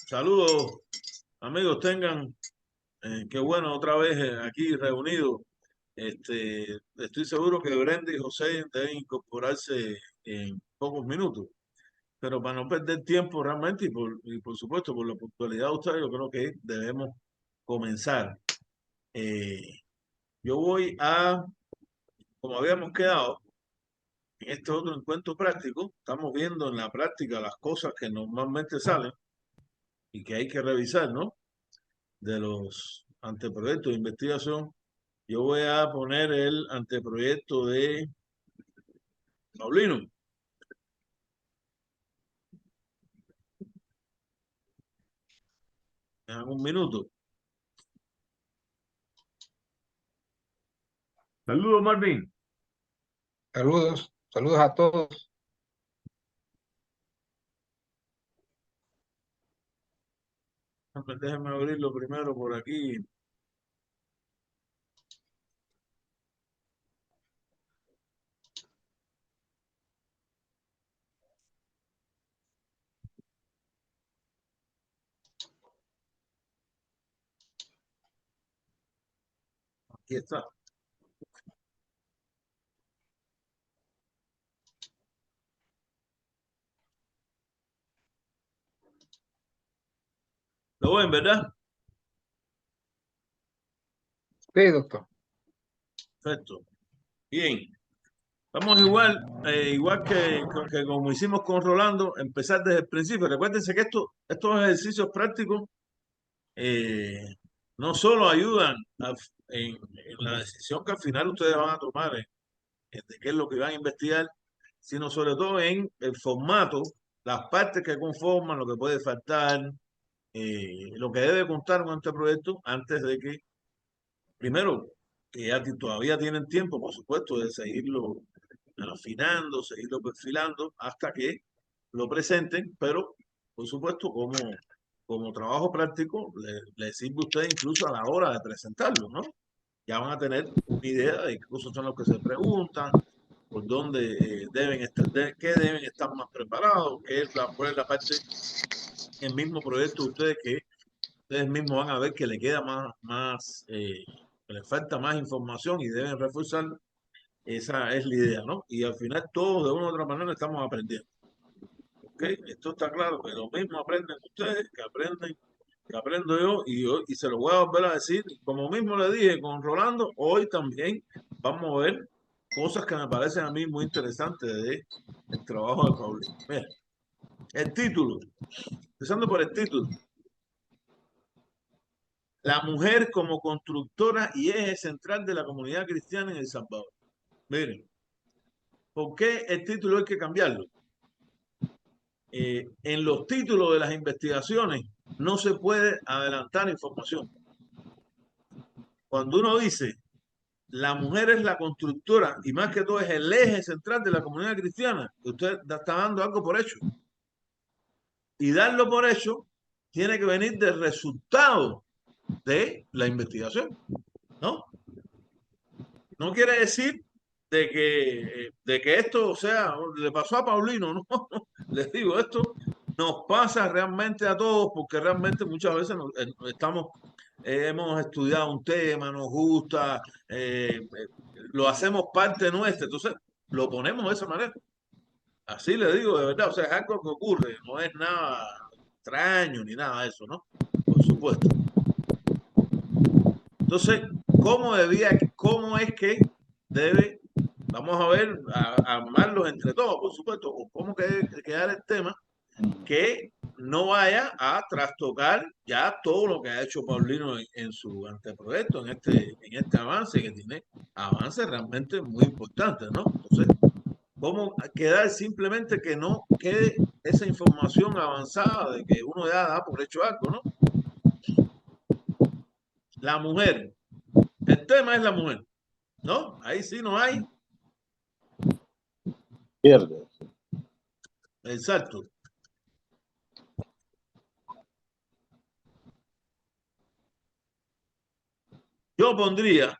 Saludos, amigos, tengan, qué bueno otra vez aquí reunidos. Estoy seguro que Brenda y José deben incorporarse en pocos minutos, pero para no perder tiempo realmente y por supuesto por la puntualidad de ustedes, yo creo que debemos comenzar. Eh, yo voy a, como habíamos quedado en este otro encuentro práctico, estamos viendo en la práctica las cosas que normalmente salen y que hay que revisar, ¿no? De los anteproyectos de investigación. Yo voy a poner el anteproyecto de Paulino en un minuto. Saludos, Marvin. Saludos, saludos a todos. Déjenme abrirlo primero por aquí. Aquí está. Lo ven, ¿verdad? Sí, doctor. Perfecto. Bien. Vamos igual que como hicimos con Rolando, empezar desde el principio. Recuérdense que estos ejercicios prácticos eh, no solo ayudan en la decisión que al final ustedes van a tomar de qué es lo que van a investigar, sino sobre todo en el formato, las partes que conforman, lo que puede faltar, lo que debe contar con este proyecto antes de que, primero, que ya todavía tienen tiempo, por supuesto, de seguirlo afinando, seguirlo perfilando hasta que lo presenten, pero, por supuesto, como trabajo práctico, le sirve a ustedes incluso a la hora de presentarlo, ¿no? Ya van a tener una idea de qué cosas son las que se preguntan, por dónde deben estar, qué deben estar más preparados, cuál es la parte el mismo proyecto de ustedes que ustedes mismos van a ver que le queda que le falta más información y deben reforzar. Esa es la idea, ¿no? Y al final todos de una u otra manera estamos aprendiendo. ¿Ok? Esto está claro, que lo mismo aprenden ustedes, que aprendo y se lo voy a volver a decir. Como mismo le dije con Rolando, hoy también vamos a ver cosas que me parecen a mí muy interesantes de el trabajo de Paulino. Mira, el título, empezando por el título. La mujer como constructora y eje central de la comunidad cristiana en El Salvador. Miren, ¿por qué el título hay que cambiarlo? En los títulos de las investigaciones no se puede adelantar información. Cuando uno dice la mujer es la constructora y más que todo es el eje central de la comunidad cristiana, usted está dando algo por hecho. Y darlo por hecho tiene que venir del resultado de la investigación, ¿no? No quiere decir de que esto, o sea, le pasó a Paulino, ¿no? Les digo, esto nos pasa realmente a todos porque realmente muchas veces hemos estudiado un tema, nos gusta, lo hacemos parte nuestra, entonces lo ponemos de esa manera. Así le digo, de verdad, o sea, es algo que ocurre, no es nada extraño ni nada de eso, ¿no? Por supuesto. Entonces, cómo es que debe, vamos a ver, a armarlos entre todos, por supuesto, o cómo que debe quedar el tema que no vaya a trastocar ya todo lo que ha hecho Paulino en su anteproyecto, en este avance, que tiene avances realmente muy importantes, ¿no? Entonces, ¿cómo quedar simplemente que no quede esa información avanzada de que uno ya da por hecho algo, ¿no? La mujer, el tema es la mujer, ¿no? Ahí sí no hay. Pierde. Exacto. Yo pondría,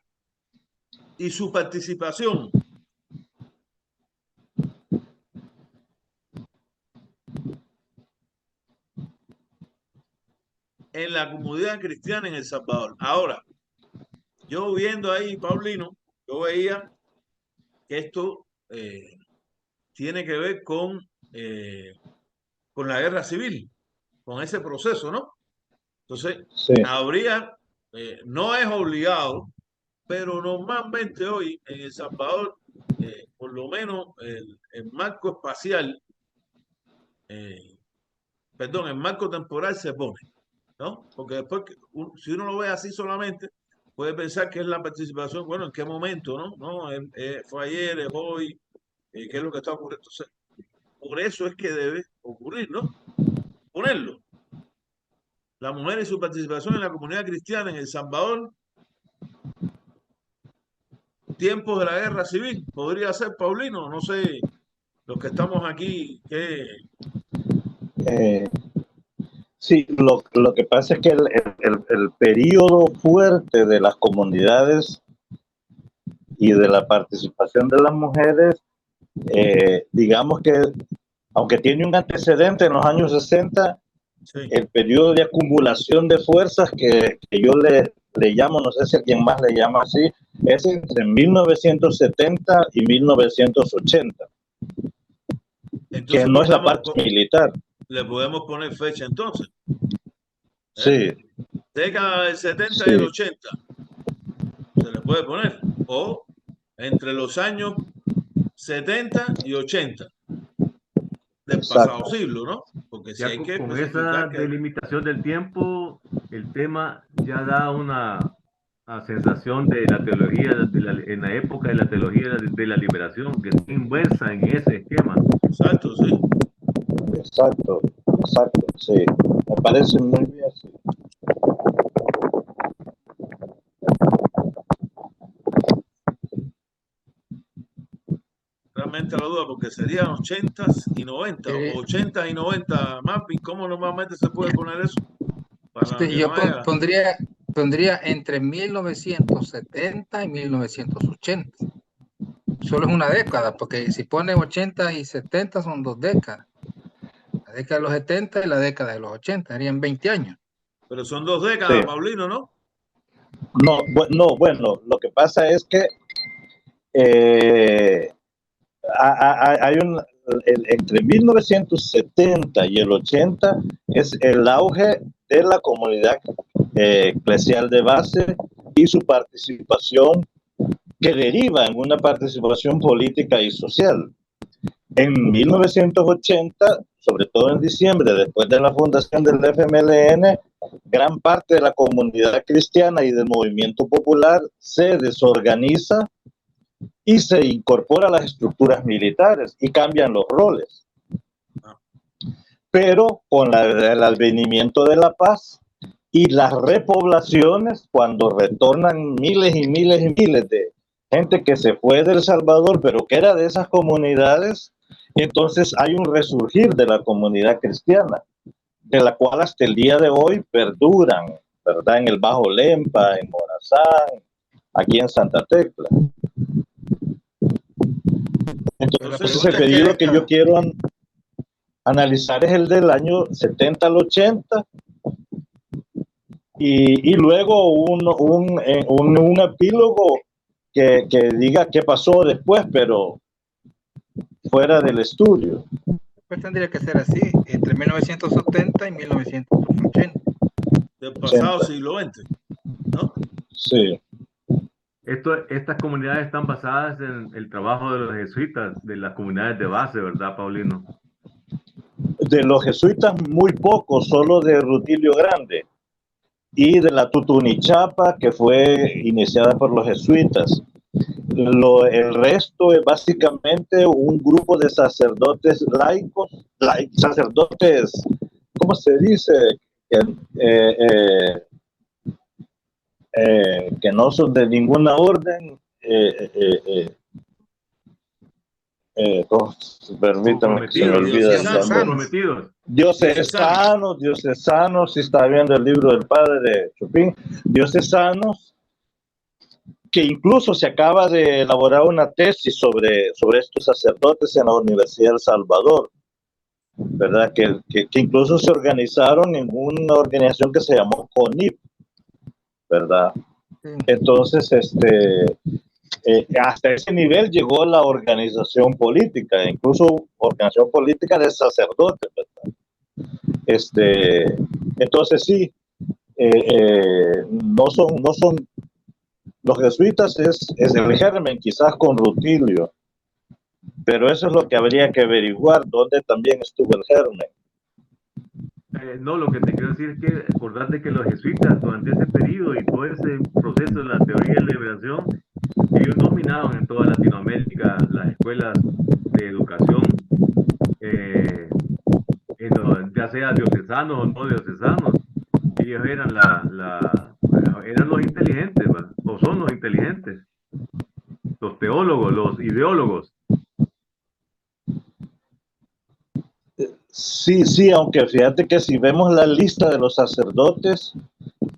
y su participación en la comunidad cristiana en El Salvador. Ahora, yo viendo ahí, Paulino, yo veía que esto tiene que ver con la guerra civil, con ese proceso, ¿no? Entonces, Sí, no es obligado, pero normalmente hoy en El Salvador, por lo menos el marco espacial, eh, perdón, el marco temporal se pone, ¿no? Porque después, si uno lo ve así solamente, puede pensar que es la participación, bueno, ¿en qué momento, no? No, fue ayer, es hoy, ¿qué es lo que está ocurriendo? Entonces, por eso es que debe ocurrir, ¿no? Ponerlo. La mujer y su participación en la comunidad cristiana en El Salvador, tiempos de la guerra civil, podría ser, Paulino, no sé, los que estamos aquí, que eh, sí, lo que pasa es que el periodo fuerte de las comunidades y de la participación de las mujeres, digamos que, aunque tiene un antecedente en los años 60, sí. el periodo de acumulación de fuerzas que yo le llamo, no sé si alguien más le llama así, es entre 1970 y 1980, que Entonces no es la parte militar. le podemos poner fecha entonces. Sí, Década del 70 y el sí, 80, se le puede poner. O entre los años 70 y 80 del pasado exacto. siglo, ¿no? Porque si Ya hay que con esa especificar que... delimitación del tiempo, el tema ya da una sensación de la teología en la época de la teología de la liberación, que está inversa en ese esquema. Exacto, sí. Exacto, exacto, sí. Me parece muy bien, sí. Realmente la duda, porque serían 80 y 90, o 80 y 90 mapping. ¿Cómo normalmente se puede poner eso? Para que Yo no haya... pondría entre 1970 y 1980. Solo es una década, porque si pone 80 y 70 son 2 décadas. La década de los 70 y la década de los 80, serían 20 años. Pero son 2 Sí. décadas, Paulino, ¿no? No, bueno, lo que pasa es que eh, hay entre 1970 y el 80 es el auge de la comunidad eclesial de base y su participación que deriva en una participación política y social. En 1980, sobre todo en diciembre, después de la fundación del FMLN, gran parte de la comunidad cristiana y del movimiento popular se desorganiza y se incorpora a las estructuras militares y cambian los roles. Pero con el advenimiento de la paz y las repoblaciones, cuando retornan miles y miles y miles de gente que se fue de El Salvador, pero que era de esas comunidades, entonces hay un resurgir de la comunidad cristiana, de la cual hasta el día de hoy perduran, ¿verdad? En el Bajo Lempa, en Morazán, aquí en Santa Tecla. Entonces el periodo que yo quiero analizar es el del año 70 al 80 y luego un epílogo que diga qué pasó después, pero fuera del estudio. Pues tendría que ser así, entre 1970 y 1980. Del pasado siglo XX, ¿no? Sí. Estas comunidades están basadas en el trabajo de los jesuitas, de las comunidades de base, ¿verdad, Paulino? De los jesuitas muy poco, solo de Rutilio Grande y de la Tutunichapa, que fue iniciada por los jesuitas. El resto es básicamente un grupo de sacerdotes laicos, sacerdotes, ¿cómo se dice? Que no son de ninguna orden, permítame, se me olvida el nombre. Diocesanos, si está viendo el libro del padre Chupín, diocesanos, que incluso se acaba de elaborar una tesis sobre estos sacerdotes en la Universidad de El Salvador. ¿verdad? Que incluso se organizaron en una organización que se llamó CONIP, ¿verdad? Sí. Entonces, hasta ese nivel llegó la organización política, incluso organización política de sacerdotes, ¿verdad? Entonces sí, no son los jesuitas, es el germen, quizás con Rutilio, pero eso es lo que habría que averiguar, dónde también estuvo el germen. No, lo que te quiero decir es que acordate que los jesuitas durante ese periodo y todo ese proceso de la teoría de la liberación, ellos dominaban en toda Latinoamérica las escuelas de educación, ya sea diocesanos o no diocesanos. Ellos eran eran los inteligentes, ¿verdad? O son los inteligentes, los teólogos, los ideólogos. Sí, aunque fíjate que si vemos la lista de los sacerdotes,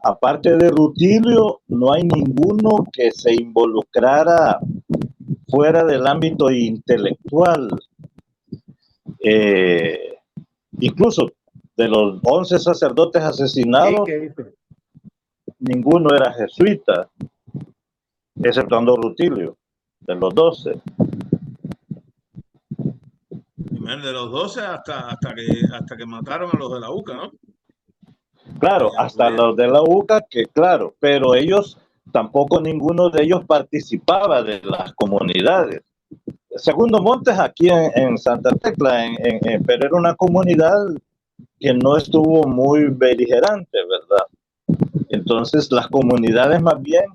aparte de Rutilio, no hay ninguno que se involucrara fuera del ámbito intelectual. Incluso de los 11 sacerdotes asesinados, ninguno era jesuita, exceptuando Rutilio, de los 12. De los 12 hasta que mataron a los de la UCA, ¿no? Claro, hasta los de la UCA, que claro, pero ellos tampoco ninguno de ellos participaba de las comunidades. Segundo Montes aquí en Santa Tecla, pero era una comunidad que no estuvo muy beligerante, ¿verdad? Entonces las comunidades más bien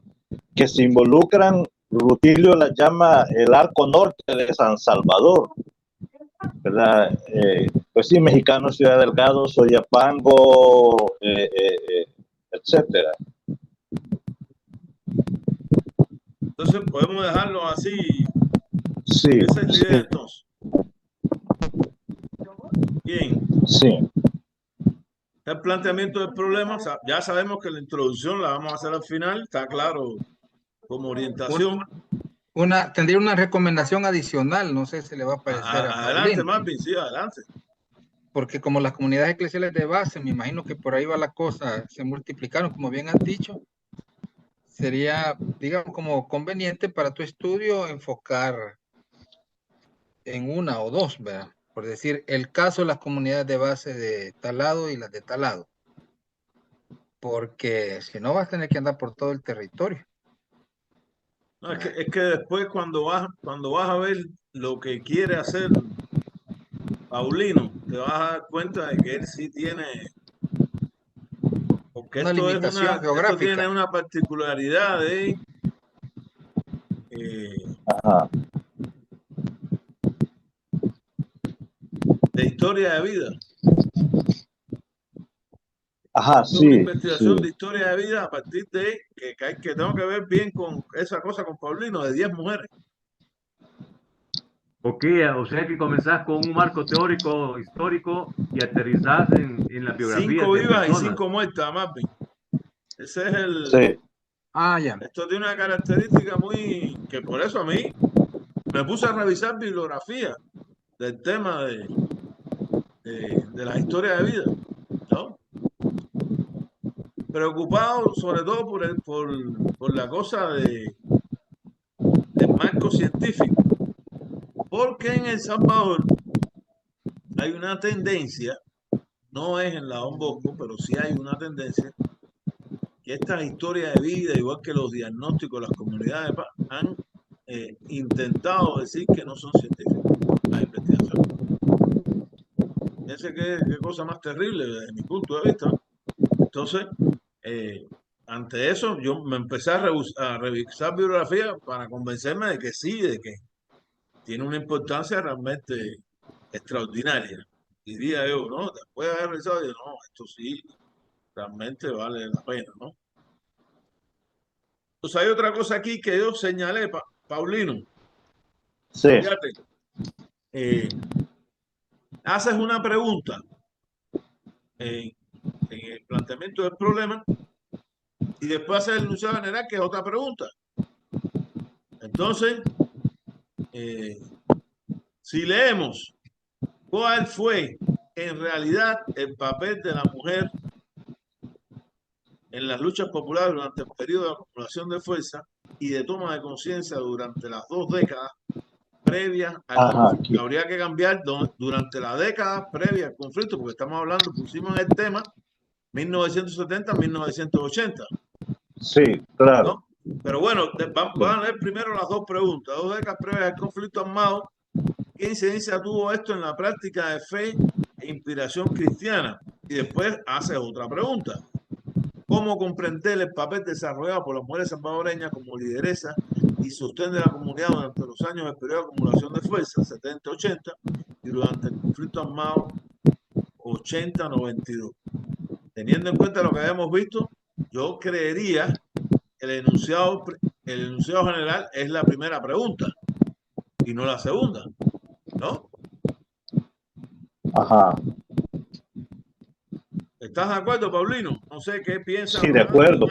que se involucran, Rutilio las llama el arco norte de San Salvador, ¿verdad? Pues sí, Mexicano, Ciudad Delgado, Soyapango, etcétera. Entonces podemos dejarlo así. Sí. Esa es la idea, Sí. entonces. Bien. Sí. El planteamiento del problema, ya sabemos que la introducción la vamos a hacer al final, está claro como orientación. Tendría una recomendación adicional, no sé si le va a parecer a Adelante, Paulino. Marvin, sí, adelante. Porque como las comunidades eclesiales de base, me imagino que por ahí va la cosa, se multiplicaron, como bien has dicho, sería, digamos, como conveniente para tu estudio enfocar en una o dos, ¿verdad? Por decir, el caso de las comunidades de base de tal lado y las de tal lado. Porque si no vas a tener que andar por todo el territorio. No, es que después cuando vas a ver lo que quiere hacer Paulino, te vas a dar cuenta de que él sí tiene, porque Una esto limitación esto tiene geográfica. una particularidad de historia de vida. Ajá, Es una sí, investigación sí. de historia de vida a partir de que tengo que ver bien con esa cosa con Paulino de 10 mujeres. Ok, o sea que comenzás con un marco teórico, histórico y aterrizás en las biografías 5 de vivas y personas. 5 muertas, Marvin. Ese es el... Sí. Ya. Esto tiene una característica muy... que por eso a mí me puse a revisar bibliografía del tema de la historia de vida, ¿no? Preocupado sobre todo por la cosa del marco científico. Porque en El Salvador hay una tendencia, no es en la Don Bosco, pero sí hay una tendencia, que estas historias de vida, igual que los diagnósticos de las comunidades de paz, han intentado decir que no son científicos las investigaciones. Ese qué cosa más terrible desde mi punto de vista. Entonces, ante eso, yo me empecé a revisar bibliografía para convencerme de que sí, de que tiene una importancia realmente extraordinaria. Diría yo, ¿no? Después de haber revisado, yo, no, esto sí, realmente vale la pena, ¿no? Entonces hay otra cosa aquí que yo señalé, Paulino. Sí. Fíjate, haces una pregunta en el planteamiento del problema y después haces el enunciado general, que es otra pregunta. Entonces, si leemos cuál fue en realidad el papel de la mujer en las luchas populares durante el periodo de acumulación de fuerza y de toma de conciencia durante las 2 décadas previas al conflicto? Habría que cambiar durante la década previa al conflicto, porque estamos hablando, pusimos en el tema 1970-1980. Sí, claro. ¿No? Pero bueno, vamos a ver primero las 2 preguntas. 2 décadas previas al conflicto armado. ¿Qué incidencia tuvo esto en la práctica de fe e inspiración cristiana? Y después hace otra pregunta. ¿Cómo comprender el papel desarrollado por las mujeres salvadoreñas como lideresa y sostén de la comunidad durante los años del periodo de acumulación de fuerzas, 70-80, y durante el conflicto armado 80-92? Teniendo en cuenta lo que habíamos visto, yo creería que el enunciado general es la primera pregunta y no la segunda, ¿no? Ajá. ¿Estás de acuerdo, Paulino? No sé qué piensas. Sí, de acuerdo.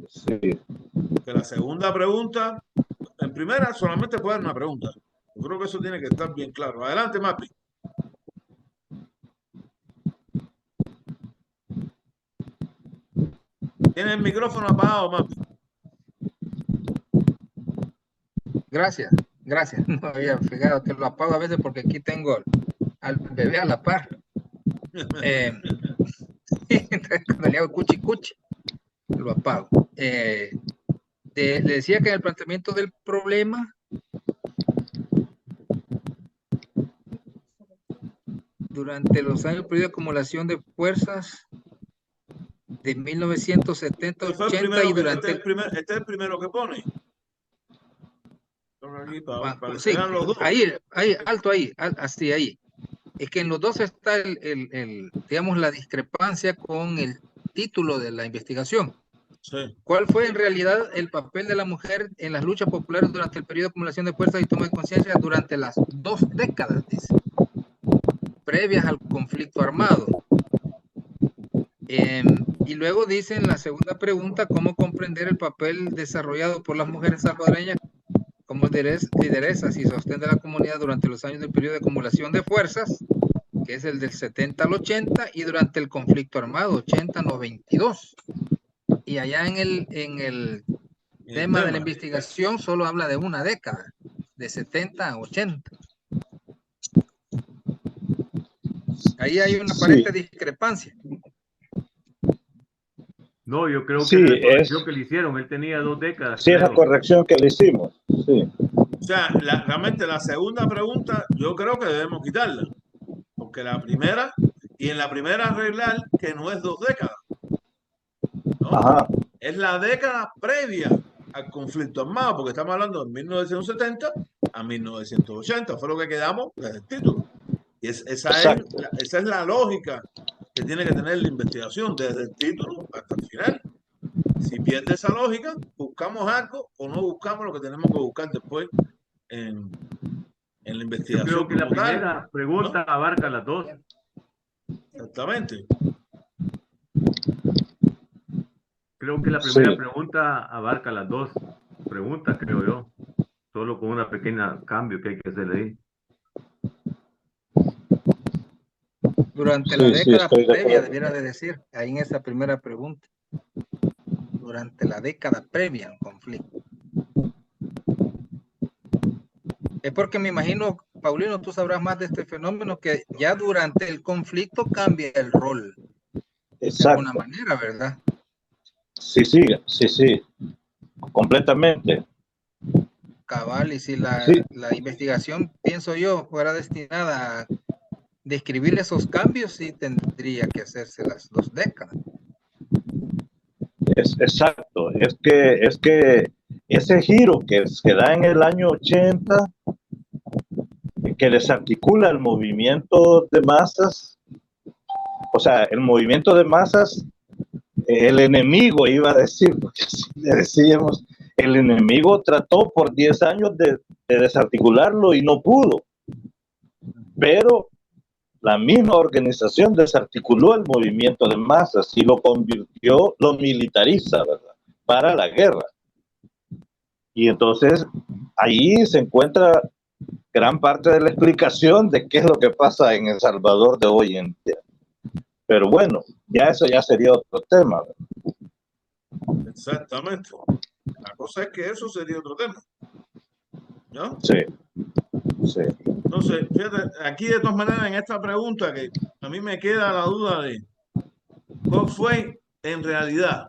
Sí. Que la segunda pregunta, en primera solamente puede haber una pregunta. Yo creo que eso tiene que estar bien claro. Adelante, Mapi. Tienes el micrófono apagado, Mapi. Gracias. No había fijado que lo apago a veces porque aquí tengo al bebé a la par. Cuando le hago cuchi cuchi, lo apago. Le decía que en el planteamiento del problema durante los años periodo de acumulación de fuerzas de 1970-80 y durante este es el primero que pone. Sí, ahí, alto ahí, así ahí. Es que en los dos está digamos, la discrepancia con el título de la investigación. Sí. ¿Cuál fue en realidad el papel de la mujer en las luchas populares durante el periodo de acumulación de fuerzas y toma de conciencia durante las 2 décadas, dice, previas al conflicto armado? Y luego dice en la segunda pregunta, ¿cómo comprender el papel desarrollado por las mujeres salvadoreñas como lideresas y sostén de la comunidad durante los años del periodo de acumulación de fuerzas, que es el del 70 al 80, y durante el conflicto armado 80-92? Y allá en el tema de la investigación solo habla de una década, de 70 a 80. Ahí hay una aparente discrepancia. No, yo creo que la corrección que le hicieron, él tenía 2 décadas. Sí, claro. Es la corrección que le hicimos. Sí. O sea, realmente la segunda pregunta yo creo que debemos quitarla. Porque la primera, y en la primera arreglar que no es 2 décadas. ¿No? Ajá. Es la década previa al conflicto armado, porque estamos hablando de 1970 a 1980. Fue lo que quedamos desde el título. Y esa es la lógica que tiene que tener la investigación desde el título hasta el final. Si pierde esa lógica, buscamos algo o no buscamos lo que tenemos que buscar después en la investigación. Yo creo que la primera pregunta abarca las 2. Exactamente. Creo que la primera pregunta abarca las 2 preguntas, creo yo. Solo con una pequeña cambio que hay que hacer ahí. Durante la década previa, debiera de decir, ahí en esa primera pregunta. Durante la década previa al conflicto. Es porque me imagino, Paulino, tú sabrás más de este fenómeno, que ya durante el conflicto cambia el rol. Exacto. De alguna manera, ¿verdad? Sí. Completamente. Cabal, y si la investigación, pienso yo, fuera destinada a describir esos cambios, sí tendría que hacerse las 2 décadas. Exacto, es que ese giro que se da en el año 80, que desarticula el movimiento de masas, o sea, el movimiento de masas, el enemigo, iba a decir, porque así le decíamos, el enemigo trató por 10 años de desarticularlo y no pudo, pero la misma organización desarticuló el movimiento de masas y lo convirtió, lo militariza, ¿verdad?, para la guerra. Y entonces ahí se encuentra gran parte de la explicación de qué es lo que pasa en El Salvador de hoy en día. Pero bueno, ya eso ya sería otro tema. Exactamente. La cosa es que eso sería otro tema, ¿no? Sí, sí. Entonces, fíjate, aquí de todas maneras en esta pregunta que a mí me queda la duda de cuál fue en realidad.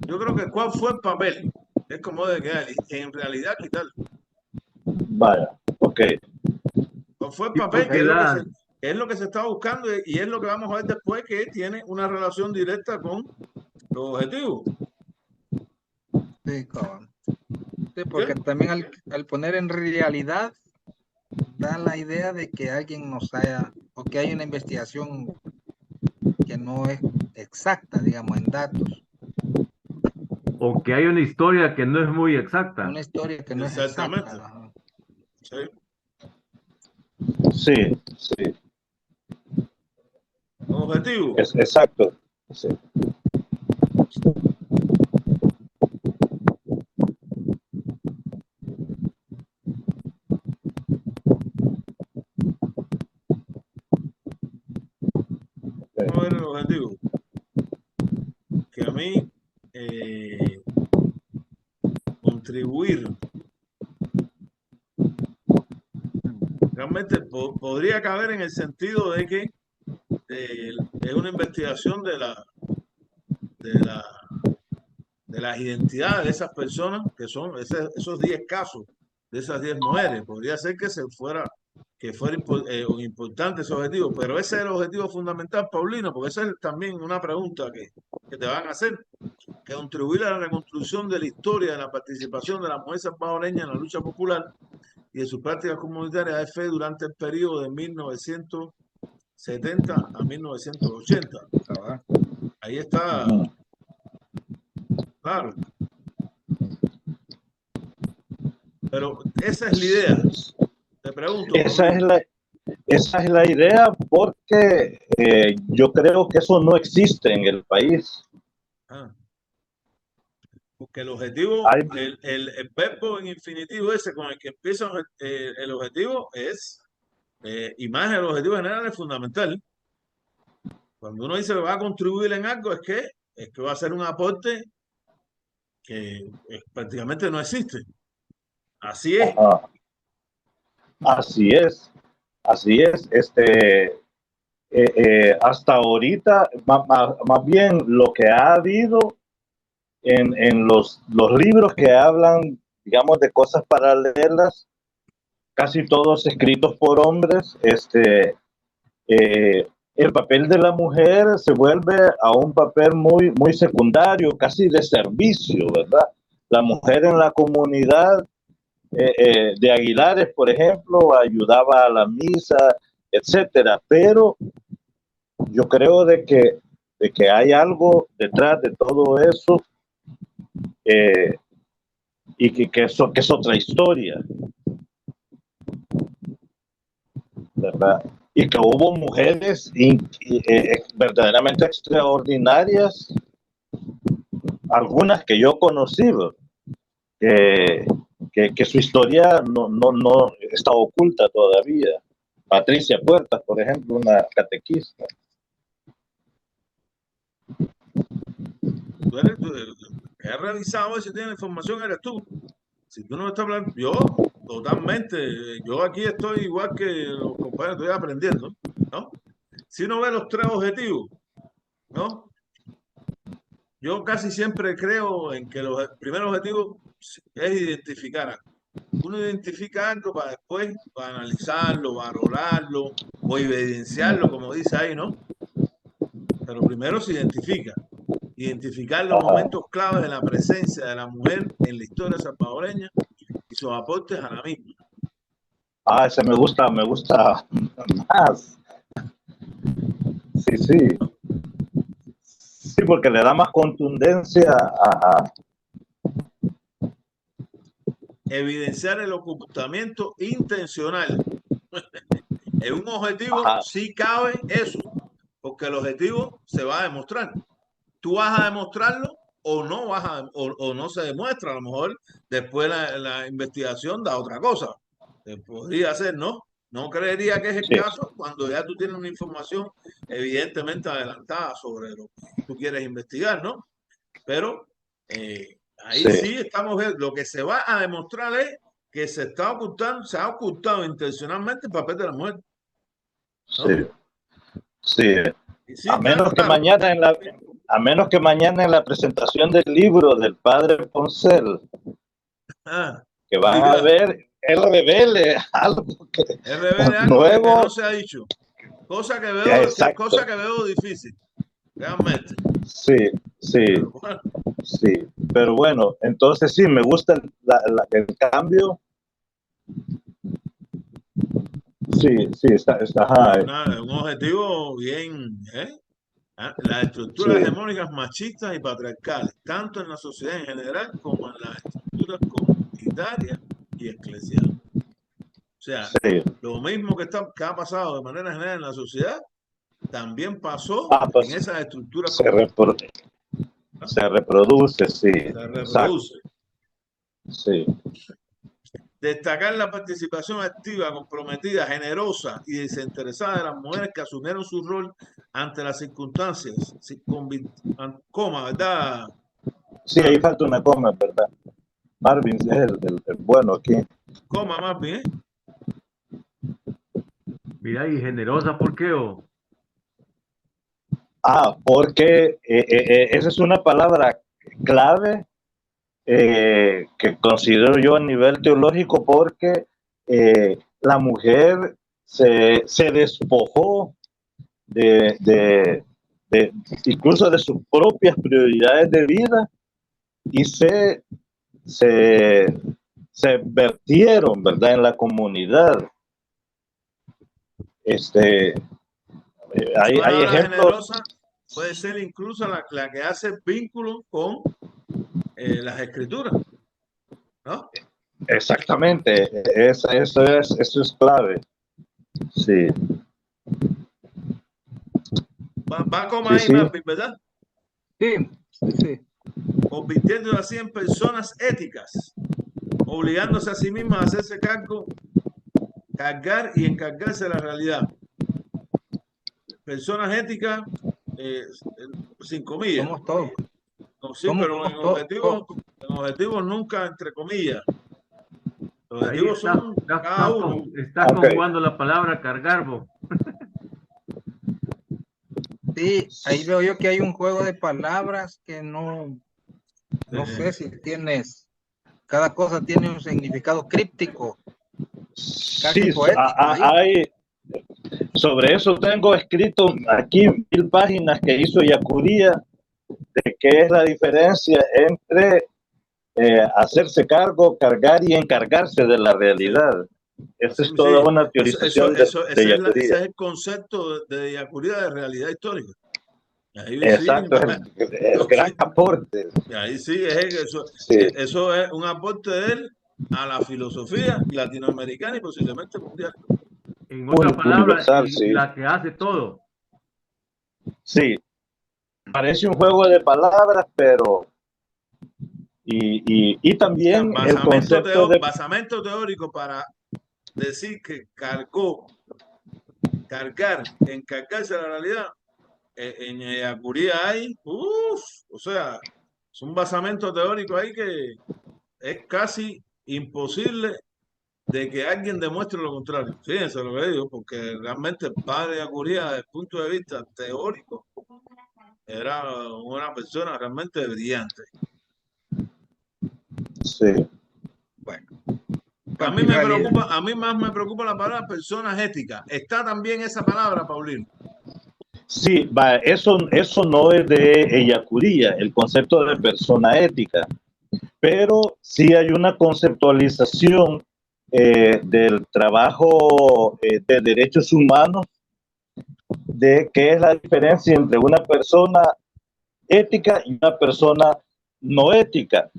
Yo creo que cuál fue el papel. Es como de quedar, en realidad quitarlo. Vaya, ok. ¿Cuál fue el ¿Y papel? por qué la, Es lo que se está buscando y es lo que vamos a ver después, que tiene una relación directa con los objetivos. Sí, cabal. Sí, porque ¿Qué? también al poner en realidad da la idea de que alguien nos haya, o que hay una investigación que no es exacta, digamos, en datos, o que hay una historia que no es muy exacta? una historia que no es Exactamente. exacta. Ajá. Sí. Sí, sí, Los objetivos. es exacto. Sí. Vamos a ver el objetivo. Que a mí contribuir realmente podría caber en el sentido de que es una investigación de la de las identidades de esas personas que son esos 10 casos de esas 10 mujeres. Podría ser que fuera importante ese objetivo, pero ese es el objetivo fundamental, Paulino, porque esa es también una pregunta que te van a hacer, que contribuir a la reconstrucción de la historia de la participación de la mujer salvadoreña en la lucha popular y de sus prácticas comunitarias de fe durante el periodo de 1970 a 1980. Cabal. Ahí está, Ujú. claro. Pero esa es la idea. Te pregunto, Esa es Paulino. esa es la idea porque yo creo que eso no existe en el país. Ah, porque el objetivo, Hay, el verbo en infinitivo ese con el que empieza el objetivo es, imagen del objetivo general es fundamental. Cuando uno dice que va a contribuir en algo, es que va a hacer un aporte que prácticamente no existe. Así es. ajá, así es, así es. Hasta ahorita, más bien lo que ha habido en los libros que hablan, digamos, de cosas paralelas, casi todos escritos por hombres, el papel de la mujer se vuelve a un papel muy, muy secundario, casi de servicio, ¿verdad? La mujer en la comunidad de Aguilares, por ejemplo, ayudaba a la misa, etcétera, pero yo creo de que hay algo detrás de todo eso eh, y que es otra historia, ¿verdad? Y que hubo mujeres verdaderamente extraordinarias, algunas que yo conocí, que, que su historia no está oculta todavía. Patricia Puertas, por ejemplo, una catequista. Que has revisado si tienes información eres tú. Si tú no me estás hablando, yo totalmente, yo aquí estoy igual que los compañeros, estoy aprendiendo, ¿no? Si uno ve los tres objetivos, ¿no? Yo casi siempre creo en que el primer objetivo es identificar algo. Uno identifica algo para después, para analizarlo, valorarlo o evidenciarlo, como dice ahí, ¿no? Pero primero se identifica. Identificar los Ajá. momentos claves de la presencia de la mujer en la historia salvadoreña y sus aportes a la misma. Ah, ese me gusta más. Sí, sí. Sí, porque le da más contundencia a Evidenciar el ocultamiento intencional. En un objetivo ajá, sí cabe eso, porque el objetivo se va a demostrar. Tú vas a demostrarlo o no o no se demuestra. A lo mejor después la investigación da otra cosa. podría ser, ¿no? No creería que es el Sí. caso cuando ya tú tienes una información evidentemente adelantada sobre lo que tú quieres investigar, ¿no? Pero ahí Sí. sí estamos viendo, lo que se va a demostrar es que se ha ocultado intencionalmente el papel de la mujer, ¿no? Sí. Sí. Y sí, A menos que mañana en la presentación del libro del padre Poncel, que van a ver, él revele algo que no nuevo. se ha dicho. Cosa que Exacto. veo difícil, realmente. Sí, sí, Pero bueno, sí. Pero bueno, entonces sí, me gusta el cambio. Sí, sí, está, ajá. un objetivo bien, ¿eh? Las estructuras Sí. hegemónicas machistas y patriarcales, tanto en la sociedad en general como en las estructuras comunitarias y eclesiales. O sea, Sí. lo mismo que ha pasado de manera general en la sociedad, también pasó Pues en esas estructuras se comunitarias. reproduce, sí. Se reproduce. Exacto. Sí. Destacar la participación activa, comprometida, generosa y desinteresada de las mujeres que asumieron su rol ante las circunstancias, coma, ¿verdad? Sí, ahí falta una coma, ¿verdad? Marvin es el bueno aquí. Coma más bien. Mira, y generosa, ¿por qué? Porque esa es una palabra clave que considero yo a nivel teológico, porque la mujer se despojó de incluso de sus propias prioridades de vida y se vertieron, ¿verdad?, en la comunidad. Hay Palabra ejemplos. generosa puede ser incluso la que hace vínculo con las escrituras, ¿no? Exactamente, eso es clave. Sí. Va como Sí, ahí, sí. Marvin, ¿verdad? Sí, sí, sí. Convirtiéndose así en personas éticas, obligándose a sí mismas a hacerse cargo, cargar y encargarse de la realidad. Personas éticas, sin comillas. Somos todos. No, sí, pero Somos todos. en objetivos nunca entre comillas. Los Ahí objetivos son cada uno. estás Ok. conjugando la palabra cargar, vos. Sí, ahí veo yo que hay un juego de palabras que no sé si cada cosa tiene un significado críptico, casi Sí, poético ahí. sobre eso tengo escrito aquí 1000 páginas que hizo Yacuría, de qué es la diferencia entre hacerse cargo, cargar y encargarse de la realidad. Esa es toda Sí, una teorización de ese Yacuría. es el concepto de Yacuría de realidad histórica. Ahí sí, Exacto, es el no, gran sí, aporte. ahí sí, Sí, eso es un aporte de él a la filosofía latinoamericana y posiblemente mundial. En otras palabras, universal, sí. la que hace todo. Sí, parece un juego de palabras, pero y O sea, también el concepto de basamento teórico para decir que encargarse de la realidad, en Yacuría hay, o sea, es un basamento teórico ahí que es casi imposible de que alguien demuestre lo contrario. Fíjense lo que digo, porque realmente el padre de Yacuría, desde el punto de vista teórico, era una persona realmente brillante. sí. Bueno, A bueno, mí en realidad, a mí más me preocupa la palabra personas éticas. Está también esa palabra, Paulino. Sí, eso no es de Yacuría, el concepto de persona ética, pero sí hay una conceptualización del trabajo de derechos humanos, de qué es la diferencia entre una persona ética y una persona no ética.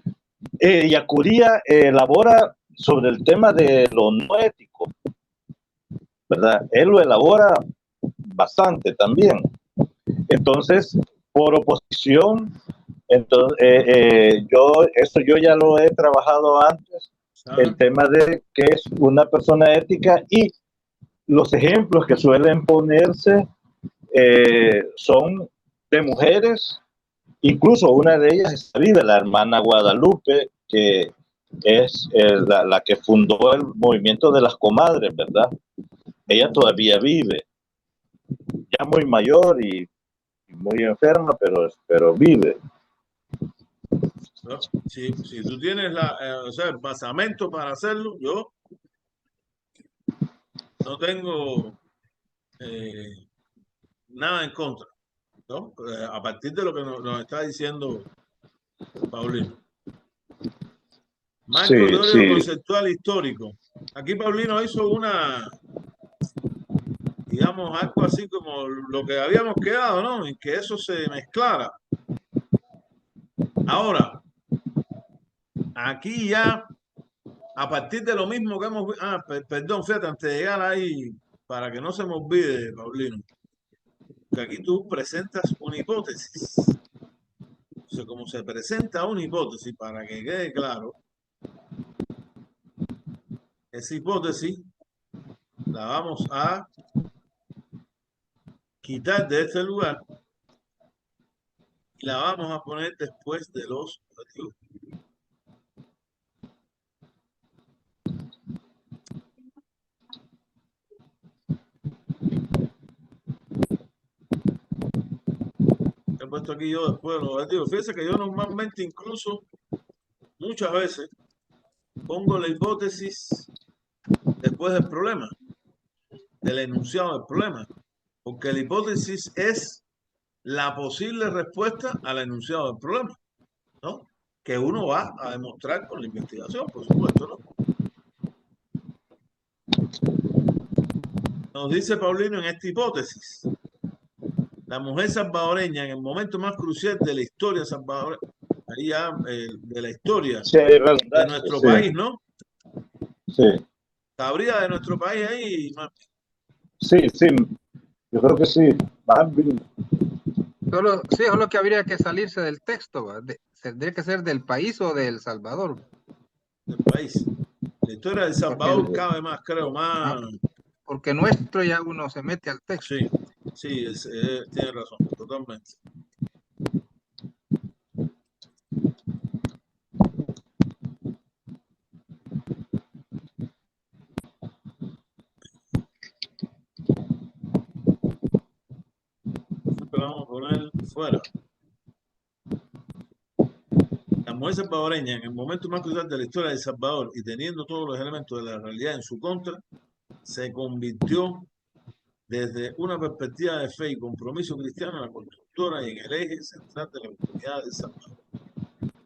Yacuría elabora sobre el tema de lo no ético, ¿verdad? Él lo elabora bastante también. Entonces, por oposición, entonces, yo ya lo he trabajado antes el tema de que es una persona ética, y los ejemplos que suelen ponerse son de mujeres, incluso una de ellas está viva, la hermana Guadalupe, que es la que fundó el movimiento de las comadres, ¿verdad? Ella todavía vive, ya muy mayor y muy enferma, pero vive. Si tú tienes o sea, el basamento para hacerlo, yo no tengo nada en contra, ¿no? A partir de lo que nos está diciendo Paulino. Marco teórico conceptual histórico. Aquí Paulino hizo digamos, algo así como lo que habíamos quedado, ¿no? En que eso se mezclara. Ahora, aquí ya, a partir de lo mismo que hemos visto, perdón, fíjate, antes de llegar ahí, para que no se me olvide, Paulino, que aquí tú presentas una hipótesis. O sea, como se presenta una hipótesis, para que quede claro, esa hipótesis la vamos a quitar de este lugar y la vamos a poner después de los objetivos. He puesto aquí yo después de los objetivos. Fíjense que yo normalmente incluso muchas veces pongo la hipótesis después del problema, del enunciado del problema, porque la hipótesis es la posible respuesta al enunciado del problema, ¿no? Que uno va a demostrar con la investigación, por supuesto, ¿no? Nos dice Paulino en esta hipótesis: la mujer salvadoreña en el momento más crucial de la historia salvadoreña, ahí ya, de la historia de nuestro país, ¿no? Sí. ¿Sabría de nuestro país ahí? Sí, yo creo que sí. Solo que habría que salirse del texto, tendría que ser del país o de El Salvador. Del país. La historia de El Salvador cabe más, creo, más. Porque nuestro ya uno se mete al texto. Sí, tiene razón, totalmente. Siempre vamos a poner fuera. La mujer salvadoreña, en el momento más crucial de la historia de El Salvador y teniendo todos los elementos de la realidad en su contra, se convirtió desde una perspectiva de fe y compromiso cristiano en la constructora y en el eje central de la comunidad de El Salvador.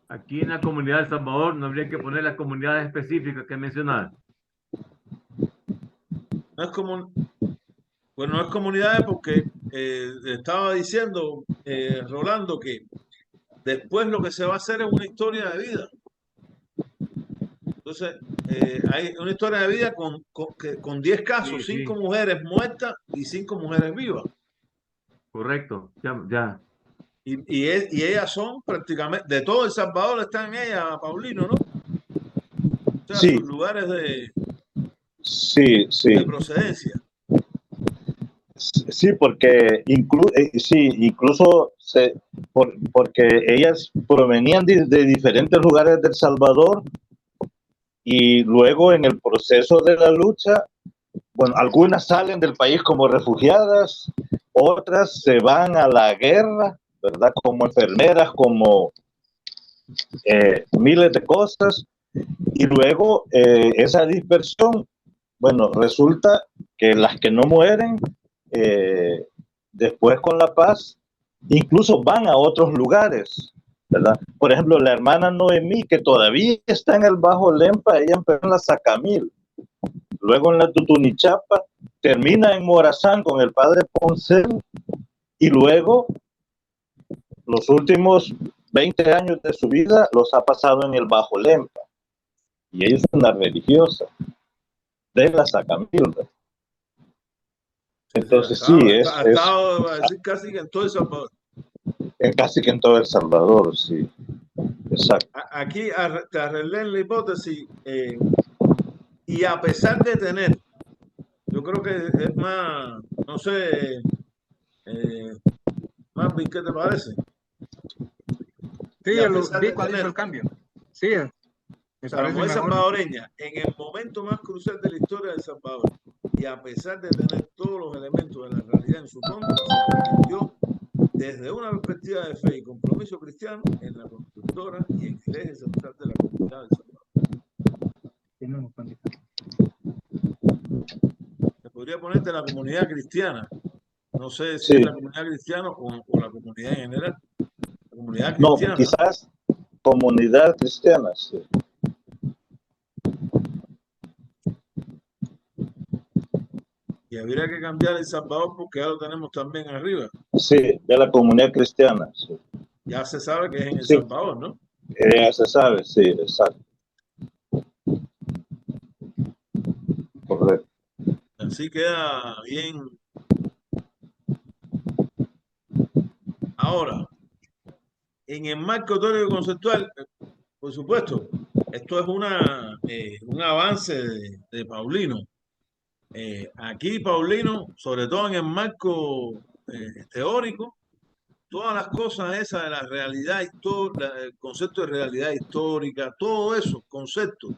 Aquí en la comunidad de El Salvador no habría que poner las comunidades específicas que mencionar. No es como, bueno, no es comunidades porque estaba diciendo Rolando que después lo que se va a hacer es una historia de vida. Entonces, hay una historia de vida con 10 casos, 5 mujeres muertas y 5 mujeres vivas. Correcto, ya. Y ellas son prácticamente, de todo El Salvador están ellas, Paulino, ¿no? O sea, sus lugares de procedencia. Sí, porque incluso porque ellas provenían de diferentes lugares de El Salvador, y luego en el proceso de la lucha, bueno, algunas salen del país como refugiadas, otras se van a la guerra, ¿verdad? Como enfermeras, como miles de cosas, y luego esa dispersión, bueno, resulta que las que no mueren, después con la paz, incluso van a otros lugares, ¿verdad? Por ejemplo, la hermana Noemí, que todavía está en el Bajo Lempa, ella empezó en la Sacamil, luego en la Tutunichapa, termina en Morazán con el padre Ponce, y luego los últimos 20 años de su vida los ha pasado en el Bajo Lempa, y ella es una religiosa de la Sacamil. Entonces ha estado casi que en todo El Salvador. Casi que en todo El Salvador, sí. Exacto. Aquí te arreglé en la hipótesis Y a pesar de tener, yo creo que es más, no sé, Marvin, ¿qué te parece? Sí, Y a lo pesar vi de cuando hizo tener, el cambio. Sí, o me sea, la parece mujer mejor. salvadoreña en el momento más crucial de la historia de El Salvador, y a pesar de tener todos los elementos de la realidad en su contra, se convirtió desde una perspectiva de fe y compromiso cristiano en la constructora y en el eje central de la comunidad de El Salvador. Se podría ponerte la comunidad cristiana. No sé si es Sí. la comunidad cristiana o la comunidad en general. La comunidad No, cristiana, ¿no? quizás comunidad cristiana, sí. Y habría que cambiar El Salvador porque ya lo tenemos también arriba. Sí, de la comunidad cristiana, sí. Ya se sabe que es en El Sí, Salvador, ¿no? ya se sabe, sí, exacto. Correcto. Así queda bien. Ahora, en el marco teórico conceptual, por supuesto, esto es un avance de Paulino. Aquí Paulino, sobre todo en el marco teórico, todas las cosas esas de la realidad, el concepto de realidad histórica, todos esos conceptos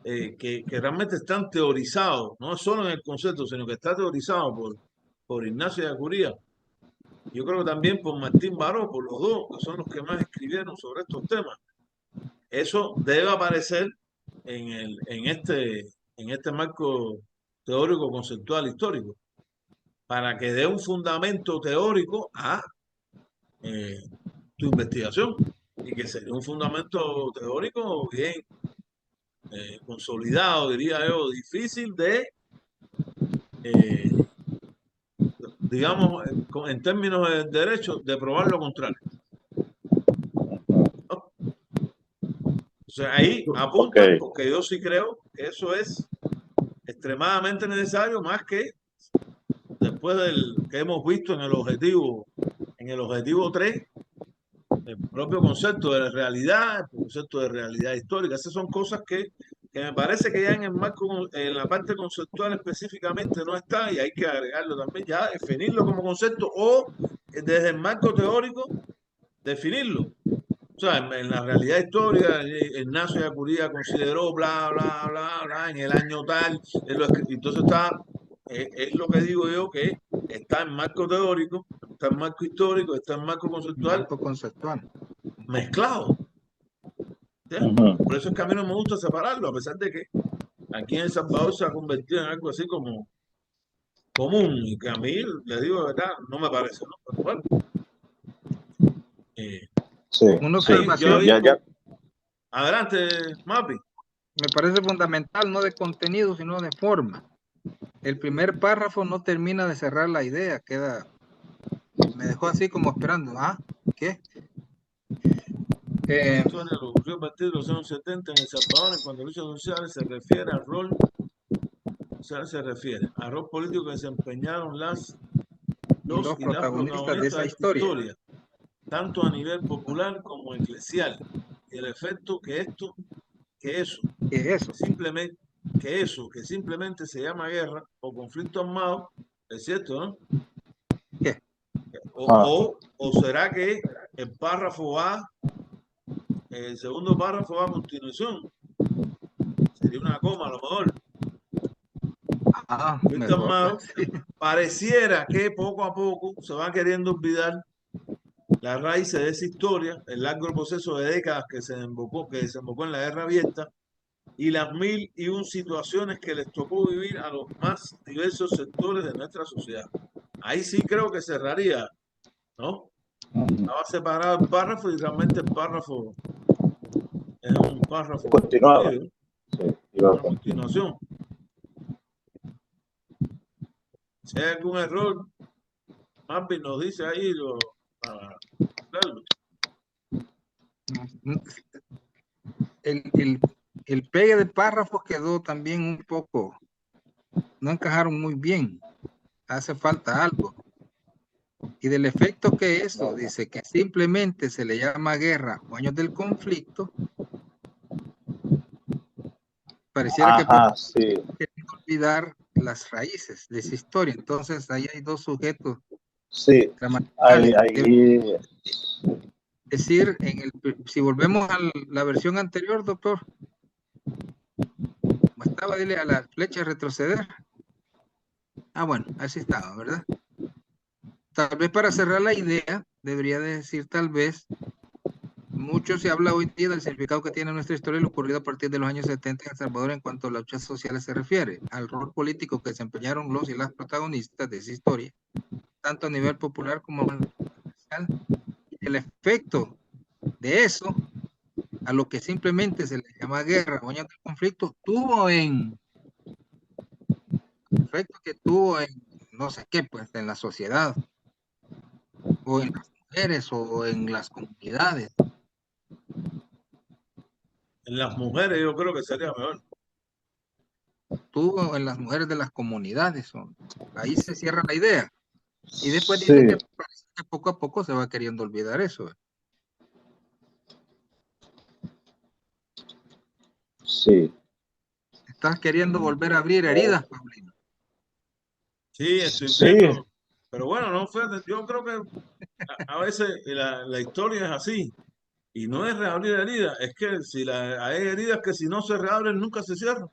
que realmente están teorizados, no solo en el concepto, sino que está teorizado por Ignacio de Acuría, yo creo que también por Martín Baró, por los dos, que son los que más escribieron sobre estos temas. Eso debe aparecer en este marco teórico, conceptual, histórico, para que dé un fundamento teórico a tu investigación y que sería un fundamento teórico bien consolidado, diría yo, difícil de, digamos, en términos de derecho, de probar lo contrario. ¿No? O sea, ahí apunta, Okay. porque yo sí creo que eso es extremadamente necesario, más que después del que hemos visto en el objetivo 3, el propio concepto de realidad, el concepto de realidad histórica. Esas son cosas que me parece que ya en el marco, en la parte conceptual específicamente no está, y hay que agregarlo también, ya definirlo como concepto o desde el marco teórico definirlo. O sea, en la realidad histórica, Ignacio de Acuría consideró bla, bla, bla, bla, en el año tal, entonces está, es lo que digo yo, que está en marco teórico, está en marco histórico, está en marco conceptual, Marco conceptual. mezclado. ¿Sí? Uh-huh. Por eso es que a mí no me gusta separarlo, a pesar de que aquí en El Salvador se ha convertido en algo así como común, y que a mí, le digo de verdad, no me parece, ¿no? Pero bueno, sí, Una sí, observación, ya. Adelante, Mapi. me parece fundamental, no de contenido, sino de forma. El primer párrafo no termina de cerrar la idea, me dejó así como esperando. ¿Ah? ¿Qué? La historia lo ocurrió a partir de los años 70 en El Salvador, en cuanto a luchas sociales se refiere al rol, al rol político que desempeñaron los los y las protagonistas de protagonistas esa de esta historia. historia, tanto a nivel popular como eclesial, y el efecto que eso, ¿Qué es eso? que simplemente se llama guerra o conflicto armado, es cierto, ¿no? ¿Qué? O será que el segundo párrafo va a continuación, sería una coma a lo mejor. Conflicto Mejor. armado, Sí. pareciera que poco a poco se va queriendo olvidar las raíces de esa historia, el largo proceso de décadas que desembocó en la guerra abierta y las 1001 situaciones que les tocó vivir a los más diversos sectores de nuestra sociedad. Ahí sí creo que cerraría, ¿no? Estaba separado el párrafo y realmente el párrafo es un párrafo Continuaba. concluido, Sí, una continuación. Si hay algún error, Marvin nos dice ahí claro. El pegue de párrafos quedó también un poco, no encajaron muy bien. Hace falta algo. Y del efecto que eso, dice que simplemente se le llama guerra o años del conflicto, pareciera Ajá, sí, que olvidar las raíces de esa historia. Entonces, ahí hay dos sujetos sí. gramaticales. Ahí, Es decir, si volvemos a la versión anterior, doctor, bastaba darle a la flecha retroceder. Ah, bueno, así estaba, ¿verdad? Tal vez para cerrar la idea, debería de decir tal vez, mucho se habla hoy día del significado que tiene nuestra historia y lo ocurrido a partir de los años 70 en El Salvador en cuanto a las luchas sociales se refiere, al rol político que desempeñaron los y las protagonistas de esa historia, tanto a nivel popular como a nivel social, y el efecto de eso a lo que simplemente se le llama guerra o años del conflicto, efecto que tuvo en no sé qué, pues en la sociedad, o en las mujeres, o en las comunidades. En las mujeres yo creo que sería mejor. Tuvo en las mujeres de las comunidades. Ahí se cierra la idea. Y después dice sí, que parece que poco a poco se va queriendo olvidar eso. sí. Estás queriendo volver a abrir heridas, Paulino. Sí, estoy Sí, viendo. Pero bueno, no fue. Yo creo que a veces la historia es así. Y no es reabrir heridas. Es que si hay heridas que si no se reabren nunca se cierran.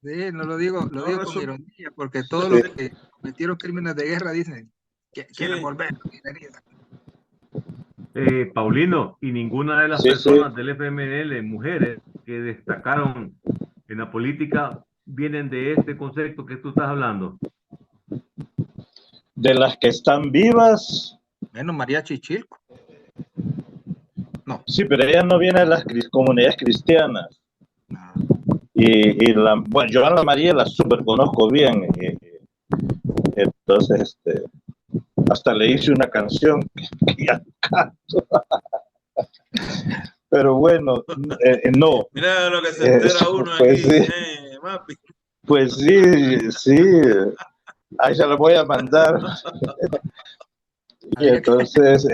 Sí, no lo digo No con resuelve. ironía, porque todos sí, los que cometieron crímenes de guerra dicen que quieren Sí, volver a abrir heridas. Paulino, y ninguna de las sí, sí. personas del FMLN, mujeres que destacaron en la política, vienen de este concepto que tú estás hablando. De las que están vivas, Bueno, María Chichilco. No. sí, pero ella no viene de las comunidades cristianas. Bueno, yo a la María la super conozco bien. Entonces, hasta le hice una canción que ya canto. Pero bueno, no. mira lo que se entera uno Pues aquí, sí, Mapi. pues sí, sí. Ahí se lo voy a mandar. Y entonces,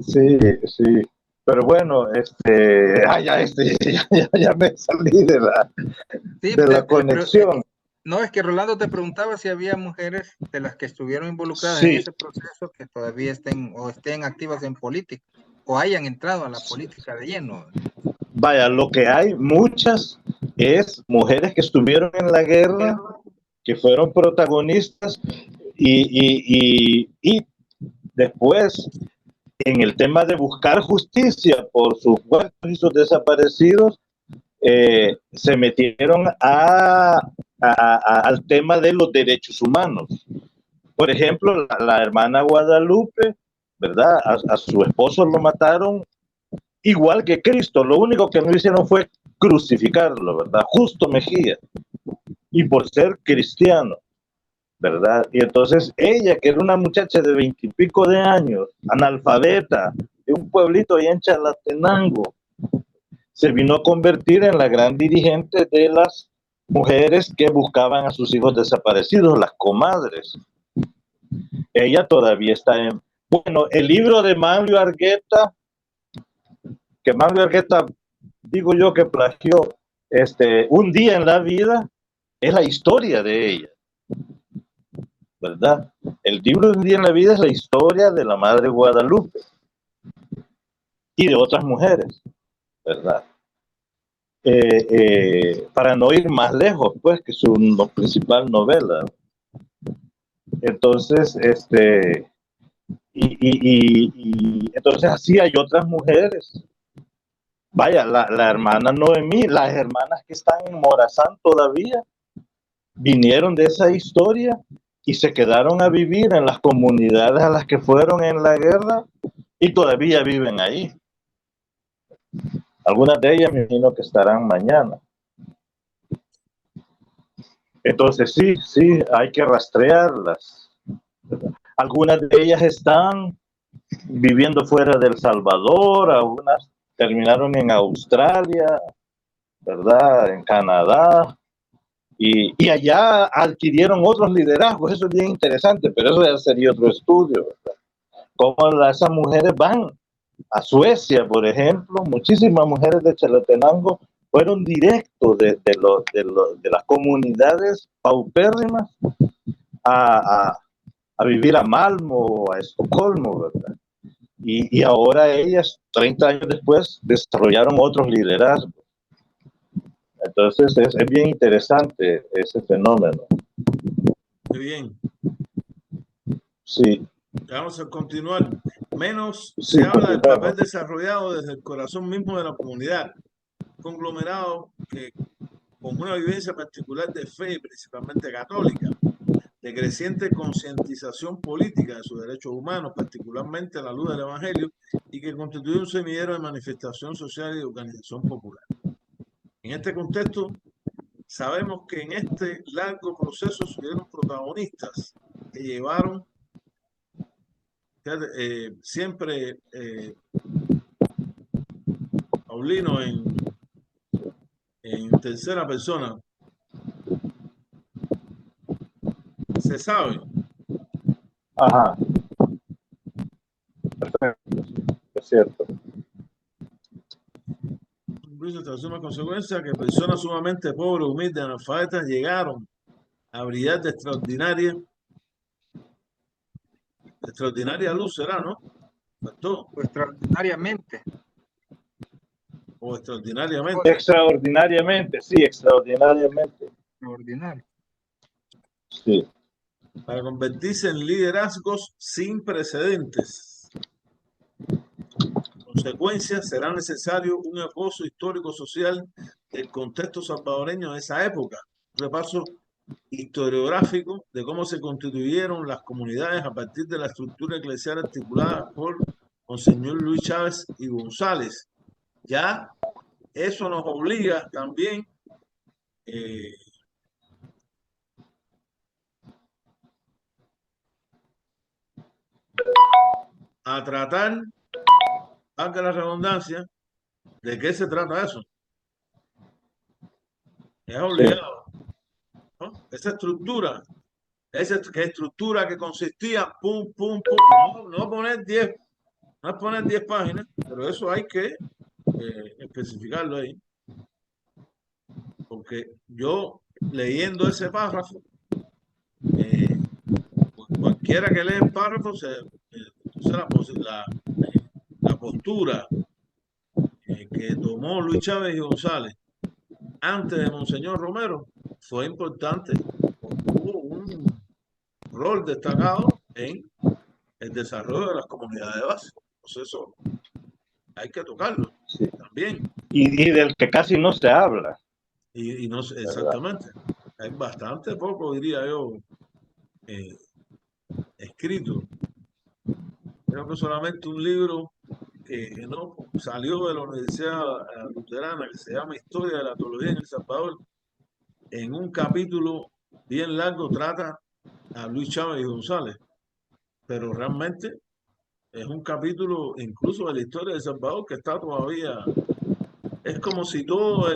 sí, sí. Pero bueno, ya me salí Sí, de la conexión. no, es que Rolando te preguntaba si había mujeres de las que estuvieron involucradas en Sí, ese proceso que todavía estén activas en política o hayan entrado a la política de lleno. vaya, lo que hay muchas es mujeres que estuvieron en la guerra, que fueron protagonistas y después en el tema de buscar justicia por sus muertos y sus desaparecidos, se metieron al tema de los derechos humanos. Por ejemplo, la hermana Guadalupe, ¿verdad? A su esposo lo mataron igual que Cristo. Lo único que no hicieron fue crucificarlo, ¿verdad? Justo Mejía. Y por ser cristiano, ¿verdad? Y entonces ella, que era una muchacha de 20 y pico de años, analfabeta, de un pueblito allá en Chalatenango, se vino a convertir en la gran dirigente de las mujeres que buscaban a sus hijos desaparecidos, las comadres. Ella todavía está en... Bueno, el libro de Manlio Argueta, que Manlio Argueta, digo yo que plagió Un día en la vida, es la historia de ella, ¿verdad? El libro de Un día en la vida es la historia de la Madre Guadalupe y de otras mujeres, ¿verdad? Para no ir más lejos, pues, que su principal novela. Entonces, entonces así hay otras mujeres. Vaya, la hermana Noemí, las hermanas que están en Morazán todavía, vinieron de esa historia y se quedaron a vivir en las comunidades a las que fueron en la guerra y todavía viven ahí. Algunas de ellas me imagino que estarán mañana. Entonces sí, hay que rastrearlas. Algunas de ellas están viviendo fuera de El Salvador, algunas terminaron en Australia, ¿verdad? En Canadá. Y allá adquirieron otros liderazgos, eso es bien interesante, pero eso ya sería otro estudio, ¿verdad? Cómo esas mujeres van a Suecia, por ejemplo, muchísimas mujeres de Chalatenango fueron directos de las comunidades paupérrimas a vivir a Malmo o a Estocolmo, ¿verdad? Y ahora ellas, 30 años después, desarrollaron otros liderazgos. Entonces es bien interesante ese fenómeno. Muy bien. Sí. Vamos a continuar. Menos Sí, se habla del continuemos. papel desarrollado desde el corazón mismo de la comunidad. Conglomerado que con una vivencia particular de fe, principalmente católica, de creciente concientización política de sus derechos humanos, particularmente a la luz del Evangelio, y que constituye un semillero de manifestación social y de organización popular. En este contexto, sabemos que en este largo proceso surgieron protagonistas que llevaron siempre Paulino en tercera persona. Se sabe. Ajá. Perfecto. Es cierto. Incluso tras una consecuencia que personas sumamente pobres, humildes, analfabetas llegaron a brillar de extraordinaria luz, será, ¿no? ¿Faltó? Extraordinariamente. O extraordinariamente. Extraordinariamente, sí, extraordinariamente. Extraordinario. Sí. Para convertirse en liderazgos sin precedentes. Consecuencia, será necesario un esbozo histórico-social del contexto salvadoreño de esa época. Un repaso historiográfico de cómo se constituyeron las comunidades a partir de la estructura eclesial articulada por Monseñor Luis Chávez y González. Ya eso nos obliga también a tratar, valga la redundancia, ¿de qué se trata eso? Es obligado, ¿no? Esa estructura que consistía, pum, pum, pum, no poner 10, no es poner 10 páginas, pero eso hay que especificarlo ahí. Porque yo, leyendo ese párrafo, cualquiera que lee el párrafo, la postura que tomó Luis Chávez y González antes de Monseñor Romero fue importante. Tuvo un rol destacado en el desarrollo de las comunidades de base. Entonces eso hay que tocarlo, sí, también. Y del que casi no se habla. Y no sé, exactamente. Hay bastante poco, diría yo, escrito. Creo que solamente un libro que no salió de la Universidad Luterana, que se llama Historia de la Teología en El Salvador, en un capítulo bien largo trata a Luis Chávez y González, pero realmente es un capítulo incluso de la historia de El Salvador que está todavía, es como si todo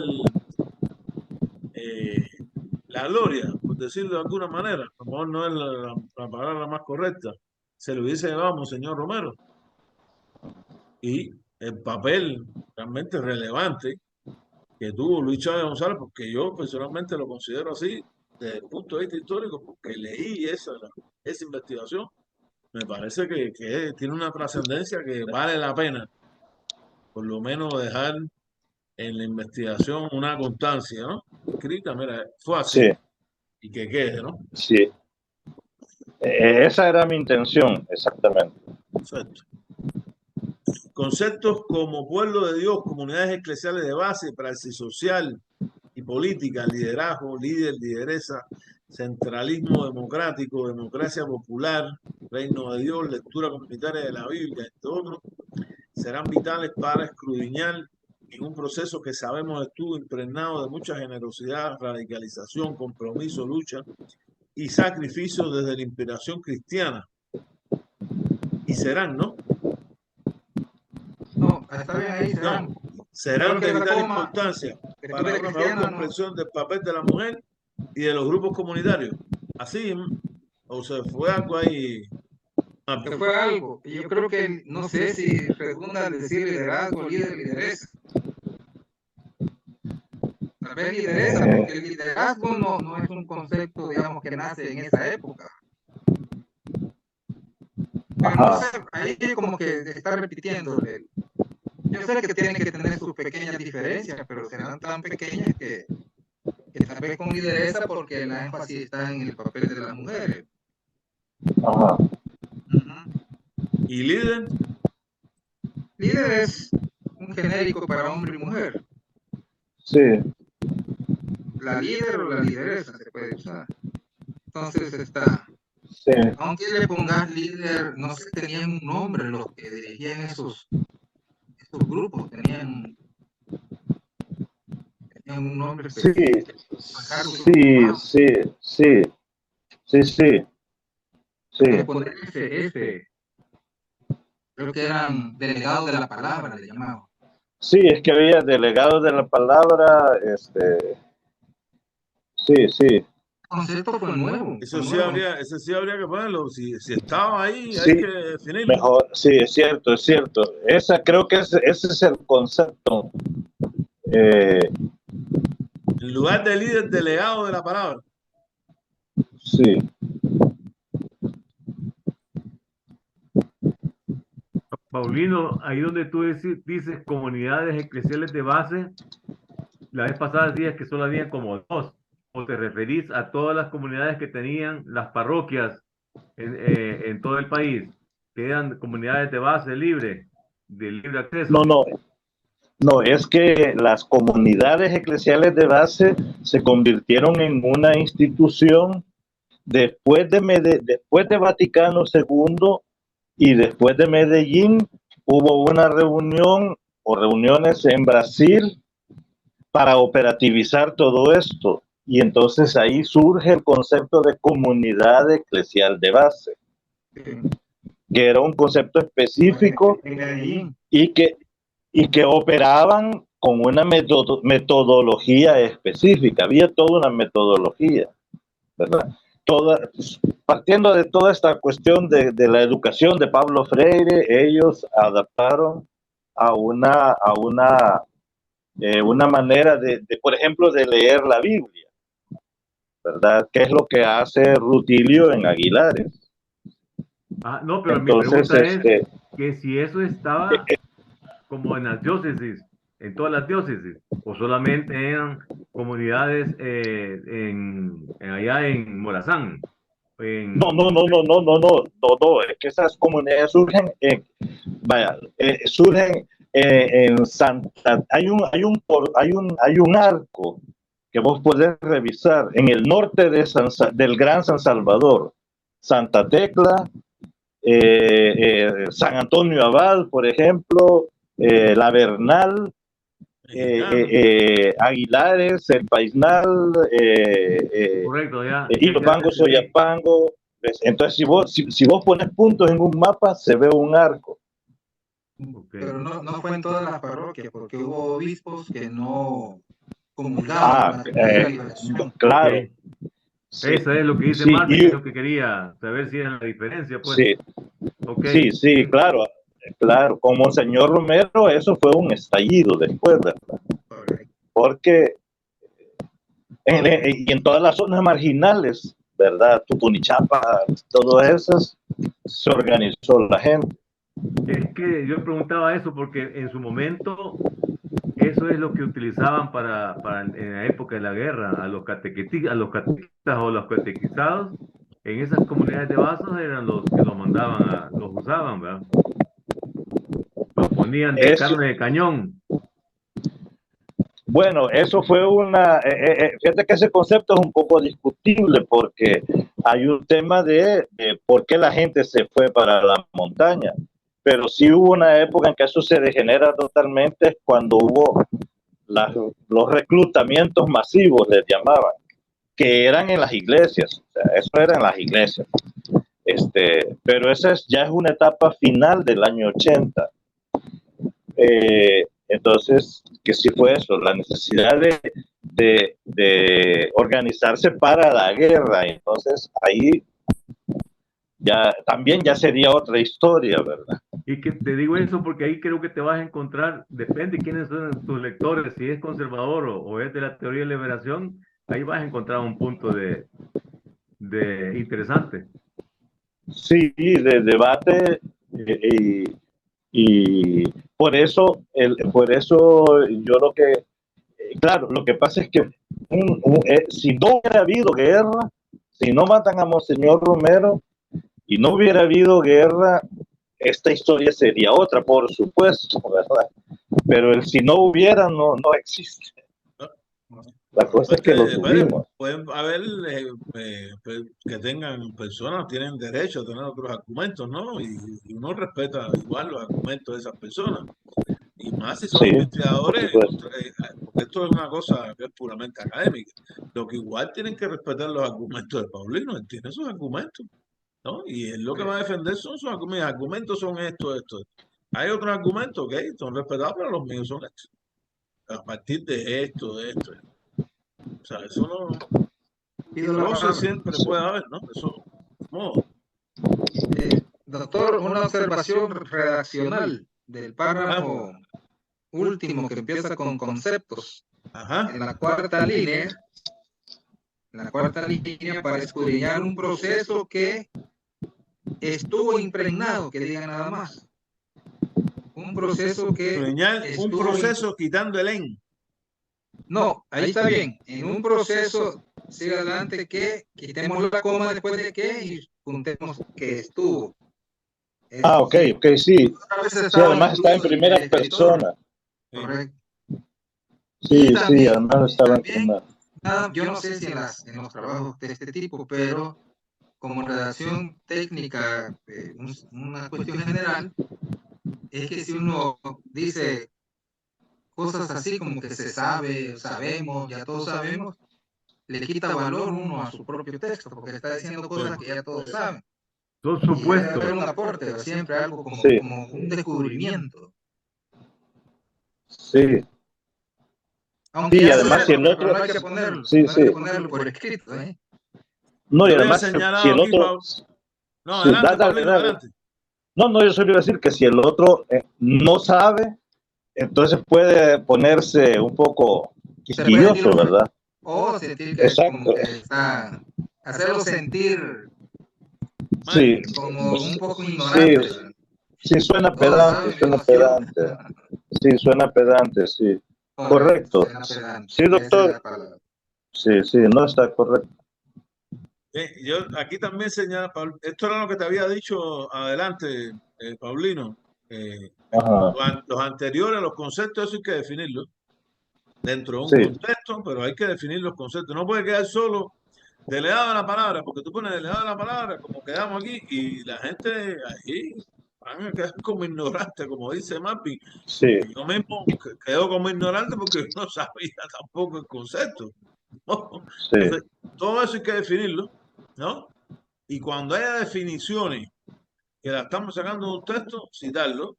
la gloria, por decirlo de alguna manera, a lo mejor no es la palabra más correcta, se lo hubiese llevado a Monseñor Romero. Y el papel realmente relevante que tuvo Luis Chávez González, porque yo personalmente lo considero así desde el punto de vista histórico, porque leí esa investigación, me parece que tiene una trascendencia que vale la pena, por lo menos dejar en la investigación una constancia, ¿no? Escrita, mira, fue así, sí, y que quede, ¿no? Sí. Esa era mi intención, exactamente. Perfecto. Conceptos como pueblo de Dios, comunidades eclesiales de base, praxis social y política, liderazgo, líder, lideresa, centralismo democrático, democracia popular, reino de Dios, lectura comunitaria de la Biblia, entre otros, serán vitales para escudriñar en un proceso que sabemos estuvo impregnado de mucha generosidad, radicalización, compromiso, lucha y sacrificio desde la inspiración cristiana. Y serán, ¿no? No, está bien ahí, serán. No, serán de vital importancia para una mejor comprensión del papel de la mujer y de los grupos comunitarios. Así, o se fue algo ahí. Se fue algo. Y yo creo que, no sé si redunda al decir liderazgo, líder, lideresa. vez lideresa, porque el liderazgo no es un concepto, digamos, que nace en esa época. Pero no sé, ahí como que está repitiendo. Yo sé que tiene que tener sus pequeñas diferencias, pero serán tan pequeñas que tal vez con lideresa, porque la énfasis está en el papel de las mujeres. Ajá. ¿Y líder? Líder es un genérico para hombre y mujer. Sí. La líder o la lideresa se puede usar. Entonces está. Sí. Aunque le pongas líder, no sé, tenían un nombre los que dirigían esos grupos, tenían un nombre Sí, específico. sí. Poner creo que eran delegados de la palabra, le llamaban. Sí, es que había delegados de la palabra, sí. Concepto fue nuevo. Eso sí habría que ponerlo. Si estaba ahí, Sí, hay que definirlo. mejor, sí, es cierto. Creo que ese es el concepto. En lugar de líder, delegado de la palabra. Sí. Paulino, ahí donde tú dices comunidades eclesiales de base, la vez pasada decías que solo había como dos, o te referís a todas las comunidades que tenían las parroquias en todo el país, que eran comunidades de base libre, de libre acceso. No, es que las comunidades eclesiales de base se convirtieron en una institución después de Vaticano II y después de Medellín. Hubo una reunión o reuniones en Brasil para operativizar todo esto. Y entonces ahí surge el concepto de comunidad eclesial de base, que era un concepto específico y que operaban con una metodología específica. Había toda una metodología, ¿verdad? Partiendo de toda esta cuestión de la educación de Pablo Freire, ellos adaptaron a una manera de, por ejemplo, de leer la Biblia, ¿verdad? ¿Qué es lo que hace Rutilio en Aguilares? No, pero entonces, mi pregunta es que si eso estaba como en las diócesis, en todas las diócesis, o solamente eran comunidades allá en Morazán. No, es que esas comunidades surgen en Santa, hay un arco que vos podés revisar en el norte del Gran San Salvador, Santa Tecla, San Antonio Abad, por ejemplo, La Bernal, Aguilares, El Paisnal, correcto, ya. Ilopango, Soyapango. Entonces, si vos pones puntos en un mapa, se ve un arco. Okay. Pero no fue en todas las parroquias, porque hubo obispos que no comulgaban con la liberación. Claro. Okay. Sí. Eso es lo que dice Marta, y es lo que quería saber si era la diferencia, pues. Sí, okay. Sí, claro. Con Monseñor Romero eso fue un estallido después, ¿verdad? Porque en todas las zonas marginales, ¿verdad? Tutunichapa, todas esas, se organizó la gente. Es que yo preguntaba eso porque en su momento eso es lo que utilizaban para en la época de la guerra, a los catequistas o los catequizados en esas comunidades de vasos eran los que los mandaban, los usaban, ¿verdad? Los ponían de carne de cañón. Bueno, eso fue fíjate que ese concepto es un poco discutible porque hay un tema de por qué la gente se fue para la montaña, pero sí hubo una época en que eso se degenera totalmente cuando hubo los reclutamientos masivos, les llamaban, que eran en las iglesias, o sea, eso era en las iglesias. Pero esa ya es una etapa final del año 80. Entonces, que sí fue eso, la necesidad de organizarse para la guerra. Entonces, ahí también ya sería otra historia, ¿verdad? Y que te digo eso porque ahí creo que te vas a encontrar, depende de quiénes son tus lectores, si es conservador o es de la teoría de liberación, ahí vas a encontrar un punto de interesante. Sí, de debate, y por eso, por eso yo lo que, claro, lo que pasa es que si no hubiera habido guerra, si no matan a Monseñor Romero y no hubiera habido guerra, esta historia sería otra, por supuesto, ¿verdad? Pero el si no hubiera no existe. La cosa es que lo tuvimos. Pueden haber que tengan personas, tienen derecho a tener otros argumentos, ¿no? Y uno respeta igual los argumentos de esas personas. Y más si son Sí, investigadores, pues, porque esto es una cosa que es puramente académica. Lo que igual tienen que respetar los argumentos de Paulino, él tiene sus argumentos, ¿no? Y él lo que va a defender son sus argumentos. Mis argumentos son esto. Hay otros argumentos, ok, son respetables, pero los míos son estos. A partir de esto. O sea, eso no. Roce siempre puede haber, ¿no? Eso, no. Doctor, una observación redaccional del párrafo último que empieza con conceptos. Ajá. En la cuarta línea para escudriñar un proceso que estuvo impregnado, que diga nada más. Un proceso que un proceso quitando el en. No, ahí está bien. En un proceso, sigue adelante que quitemos la coma después de que y juntemos que estuvo. ok, sí. Sí, además está en primera persona. Correcto. Sí, además estaba en primera. Yo no sé si en los trabajos de este tipo, pero como redacción técnica, una cuestión general, es que si uno dice cosas así como que se sabe, sabemos, ya todos sabemos, le quita valor uno a su propio texto, porque está diciendo cosas que ya todos saben. Por supuesto. Y debe haber un aporte, pero siempre algo como un descubrimiento. Sí. Aunque y además si el otro... no hay que ponerlo, no hay que ponerlo por escrito, ¿eh? No, y además si el otro... No, adelante, Paulino, adelante. No, yo solo iba a decir que si el otro no sabe, entonces puede ponerse un poco quisquilloso, ¿verdad? O sentir que, como que está, hacerlo sentir como un poco ignorante. Sí, suena pedante, Sí, suena pedante, sí. Correcto. Sí, doctor. Sí, no está correcto. Yo aquí también señala, esto era lo que te había dicho adelante, Paulino. Los anteriores, los conceptos, eso hay que definirlos dentro de un contexto, pero hay que definir los conceptos. No puede quedar solo delegado de la palabra, porque tú pones delegado de la palabra, como quedamos aquí, y la gente ahí van a quedar como ignorante, como dice Mappy. Yo mismo quedo como ignorante porque no sabía tampoco el concepto. Entonces, todo eso hay que definirlo, ¿no? Y cuando haya definiciones que la estamos sacando de un texto, citarlo.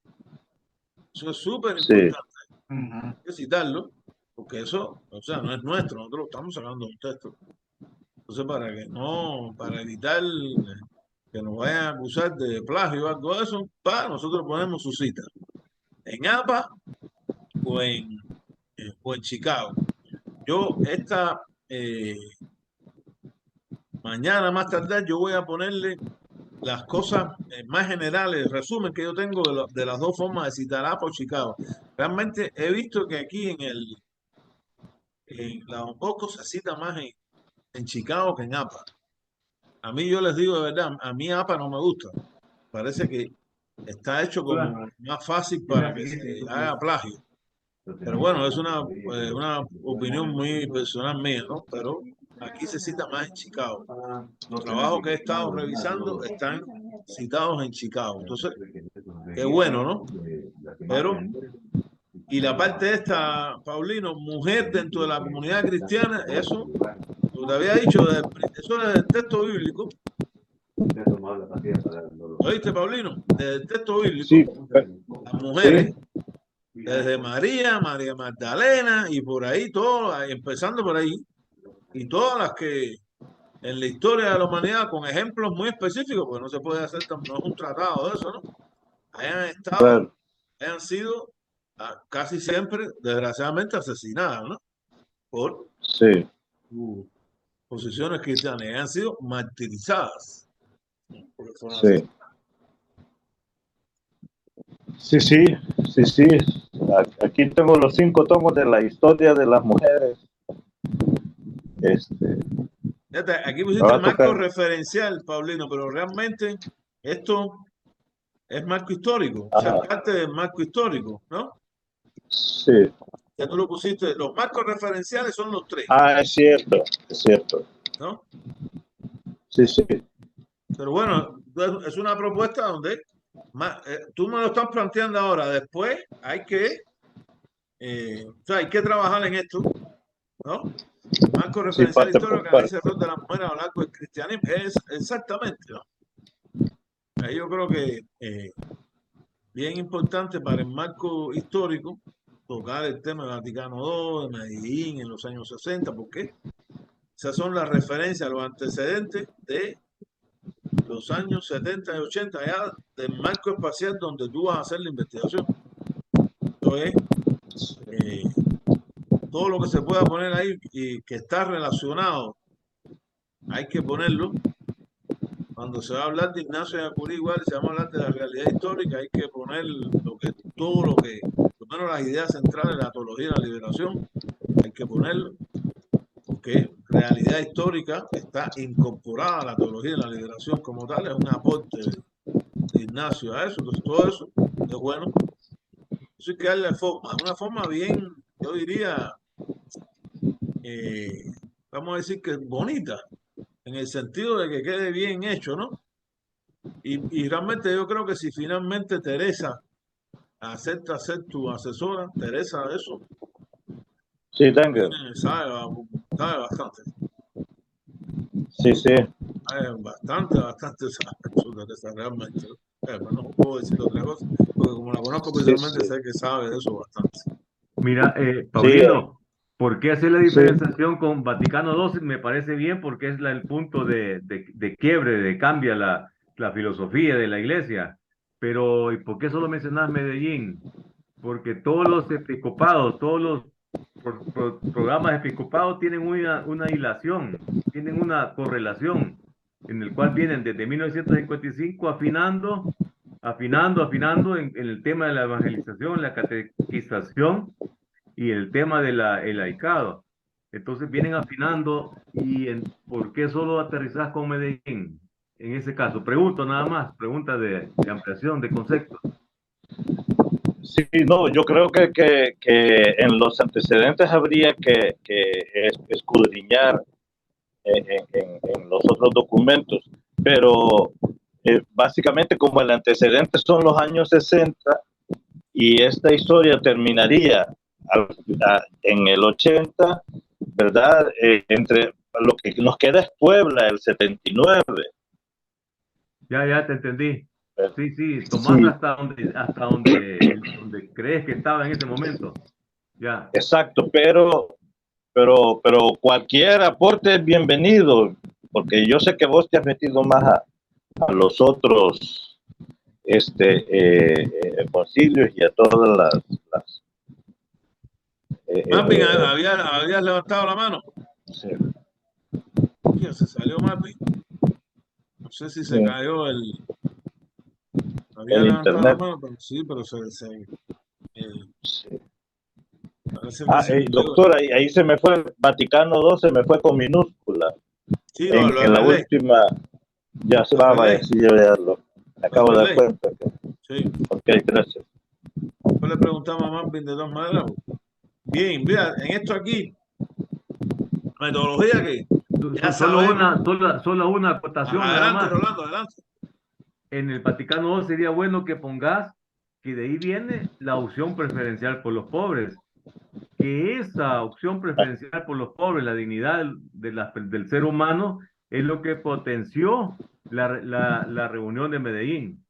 Eso es súper importante. Hay que citarlo, porque eso, o sea, no es nuestro, nosotros lo estamos sacando de un texto. Entonces, para evitar que nos vayan a acusar de plagio o algo de eso, nosotros ponemos su cita en APA o en Chicago. Yo mañana más tarde yo voy a ponerle las cosas más generales, el resumen que yo tengo de las dos formas de citar APA o Chicago. Realmente he visto que aquí en la Don Bosco se cita más en Chicago que en APA. A mí yo les digo de verdad, a mí APA no me gusta. Parece que está hecho como más fácil para que se haga plagio. Pero bueno, es una opinión muy personal mía, ¿no? Pero aquí se cita más en Chicago. Los trabajos que he estado revisando están citados en Chicago. Entonces, qué bueno, ¿no? Pero, y la parte esta, Paulino, mujer dentro de la comunidad cristiana, eso, lo te había dicho, eso es del texto bíblico. ¿Oíste, Paulino? Del texto bíblico, las mujeres, desde María Magdalena y por ahí, empezando por ahí, y todas las que en la historia de la humanidad, con ejemplos muy específicos, porque no se puede hacer, no es un tratado de eso, ¿no? hayan estado, claro, hayan sido casi siempre, desgraciadamente, asesinadas, ¿no? Por sí, sus posiciones cristianas, y hayan sido martirizadas, porque fueron sí. asesinadas. Sí, sí, sí, sí. Aquí tengo los 5 tomos de la historia de las mujeres. Este, Fíjate, aquí me pusiste va el a marco tocar. referencial, Paulino, pero realmente esto es marco histórico, o sea, Ajá, parte del marco histórico, ¿no? sí. Ya tú lo pusiste, los marcos referenciales son los tres, Ah, es cierto, es cierto. ¿no? Sí, sí, Pero bueno, es una propuesta donde tú me lo estás planteando ahora, después o sea, hay que trabajar en esto, ¿no? El marco sí, referencial parte histórico por que parte. analiza el rol de la mujer a lo largo del cristianismo, es exactamente, ¿no? Ahí yo creo que bien importante para el marco histórico tocar el tema de Vaticano II, de Medellín en los años 60, porque esas son las referencias, los antecedentes de los años 70 y 80, ya del marco espacial donde tú vas a hacer la investigación. Entonces, eh, todo lo que se pueda poner ahí y que está relacionado, hay que ponerlo. Cuando se va a hablar de Ignacio de Acurí, igual se va a hablar de la realidad histórica, hay que poner todo lo que, por lo menos las ideas centrales de la teología de la liberación, hay que ponerlo, porque realidad histórica está incorporada a la teología de la liberación como tal, es un aporte de Ignacio a eso, entonces todo eso es bueno. Eso hay que darle forma, una forma bien, yo diría, eh, vamos a decir que bonita, en el sentido de que quede bien hecho, ¿no? Y realmente yo creo que si finalmente Teresa acepta ser tu asesora, Teresa, eso Sí, tengo. sabe, sabe bastante, Sí, sí. bastante sabe eso, Teresa, realmente, ¿no? Pero no puedo decir otra cosa, porque como la conozco Sí, personalmente, sí. sé que sabe de eso bastante. Mira, Sí, Paulino, ¿por qué hacer la sí, diferenciación con Vaticano II? Me parece bien porque es el punto de quiebre, de cambia la filosofía de la iglesia. Pero, ¿y por qué solo mencionas Medellín? Porque todos los episcopados, todos los programas episcopados tienen una hilación, tienen una correlación, en el cual vienen desde 1955 afinando en el tema de la evangelización, la catequización y el tema de el laicado. Entonces vienen afinando ¿por qué solo aterrizás con Medellín? En ese caso, pregunto nada más, pregunta de ampliación de concepto. sí, no, yo creo que en los antecedentes habría que escudriñar en los otros documentos, pero básicamente como el antecedente son los años 60 y esta historia terminaría en el 80, ¿verdad? Entre lo que nos queda es Puebla, el 79. Ya te entendí. Sí, sí, tomás Sí, donde crees que estaba en ese momento. Ya. exacto, pero cualquier aporte es bienvenido, porque yo sé que vos te has metido más a los otros concilios y a todas las Marvin, habías levantado la mano. sí, ¿Quién se salió, Marvin? No sé si se sí, cayó había el levantado la internet. mano, pero sí, pero Sí. parece que se cayó. Doctor, ahí se me fue, Vaticano II se me fue con minúscula. Sí, lo En la arreglé, última, ya se lo va, arreglé, vaya, sí, yo ya me lo acabo de dar arreglé. cuenta. Sí. Ok, gracias. Después le preguntamos a Marvin de todas maneras. Bien, mira, en esto aquí, metodología que ya sabemos. Solo una acotación nada Adelante, más. Rolando, adelante. En el Vaticano II sería bueno que pongas que de ahí viene la opción preferencial por los pobres, que esa opción preferencial por los pobres, la dignidad del ser humano, es lo que potenció la reunión de Medellín,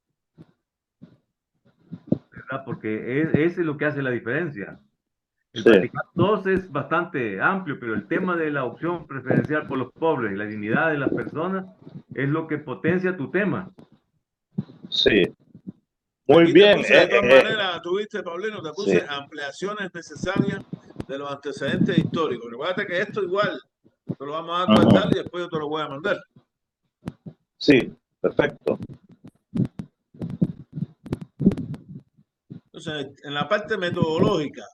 ¿verdad? Porque ese es lo que hace la diferencia. El Sí, Vaticano II es bastante amplio, pero el tema de la opción preferencial por los pobres y la dignidad de las personas es lo que potencia tu tema. sí. Muy Aquí bien. te puse, de todas maneras, tuviste, Paulino, te puse Sí. ampliaciones necesarias de los antecedentes históricos. Recuerda que esto igual te lo vamos a Ujú. guardar y después yo te lo voy a mandar. Sí, perfecto. Entonces, en la parte metodológica,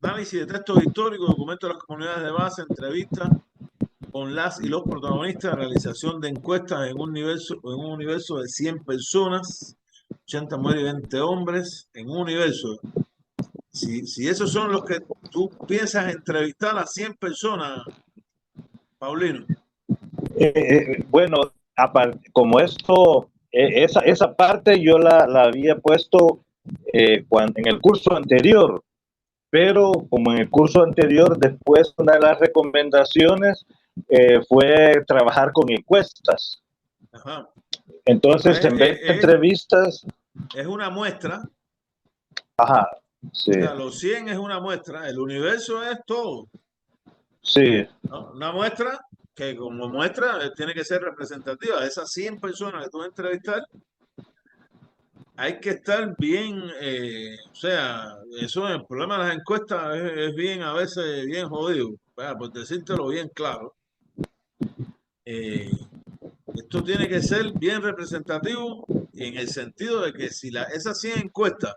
análisis de textos históricos, documentos de las comunidades de base, entrevistas con las y los protagonistas, realización de encuestas en un universo de 100 personas, 80 mujeres y 20 hombres, en un universo. Si esos son los que tú piensas entrevistar a 100 personas, Paulino. Bueno, como esto, esa parte yo la había puesto en el curso anterior, pero como en el curso anterior, después una de las recomendaciones fue trabajar con encuestas. Ajá. Entonces, en vez de entrevistas... Es una muestra. Ajá, sí. O sea, los 100 es una muestra, el universo es todo. Sí. ¿No? Una muestra que como muestra tiene que ser representativa. De esas 100 personas que tú vas a entrevistar, hay que estar bien, o sea, eso el problema de las encuestas es bien, a veces bien jodido, por decírtelo bien claro. Esto tiene que ser bien representativo en el sentido de que si esas 100 encuestas,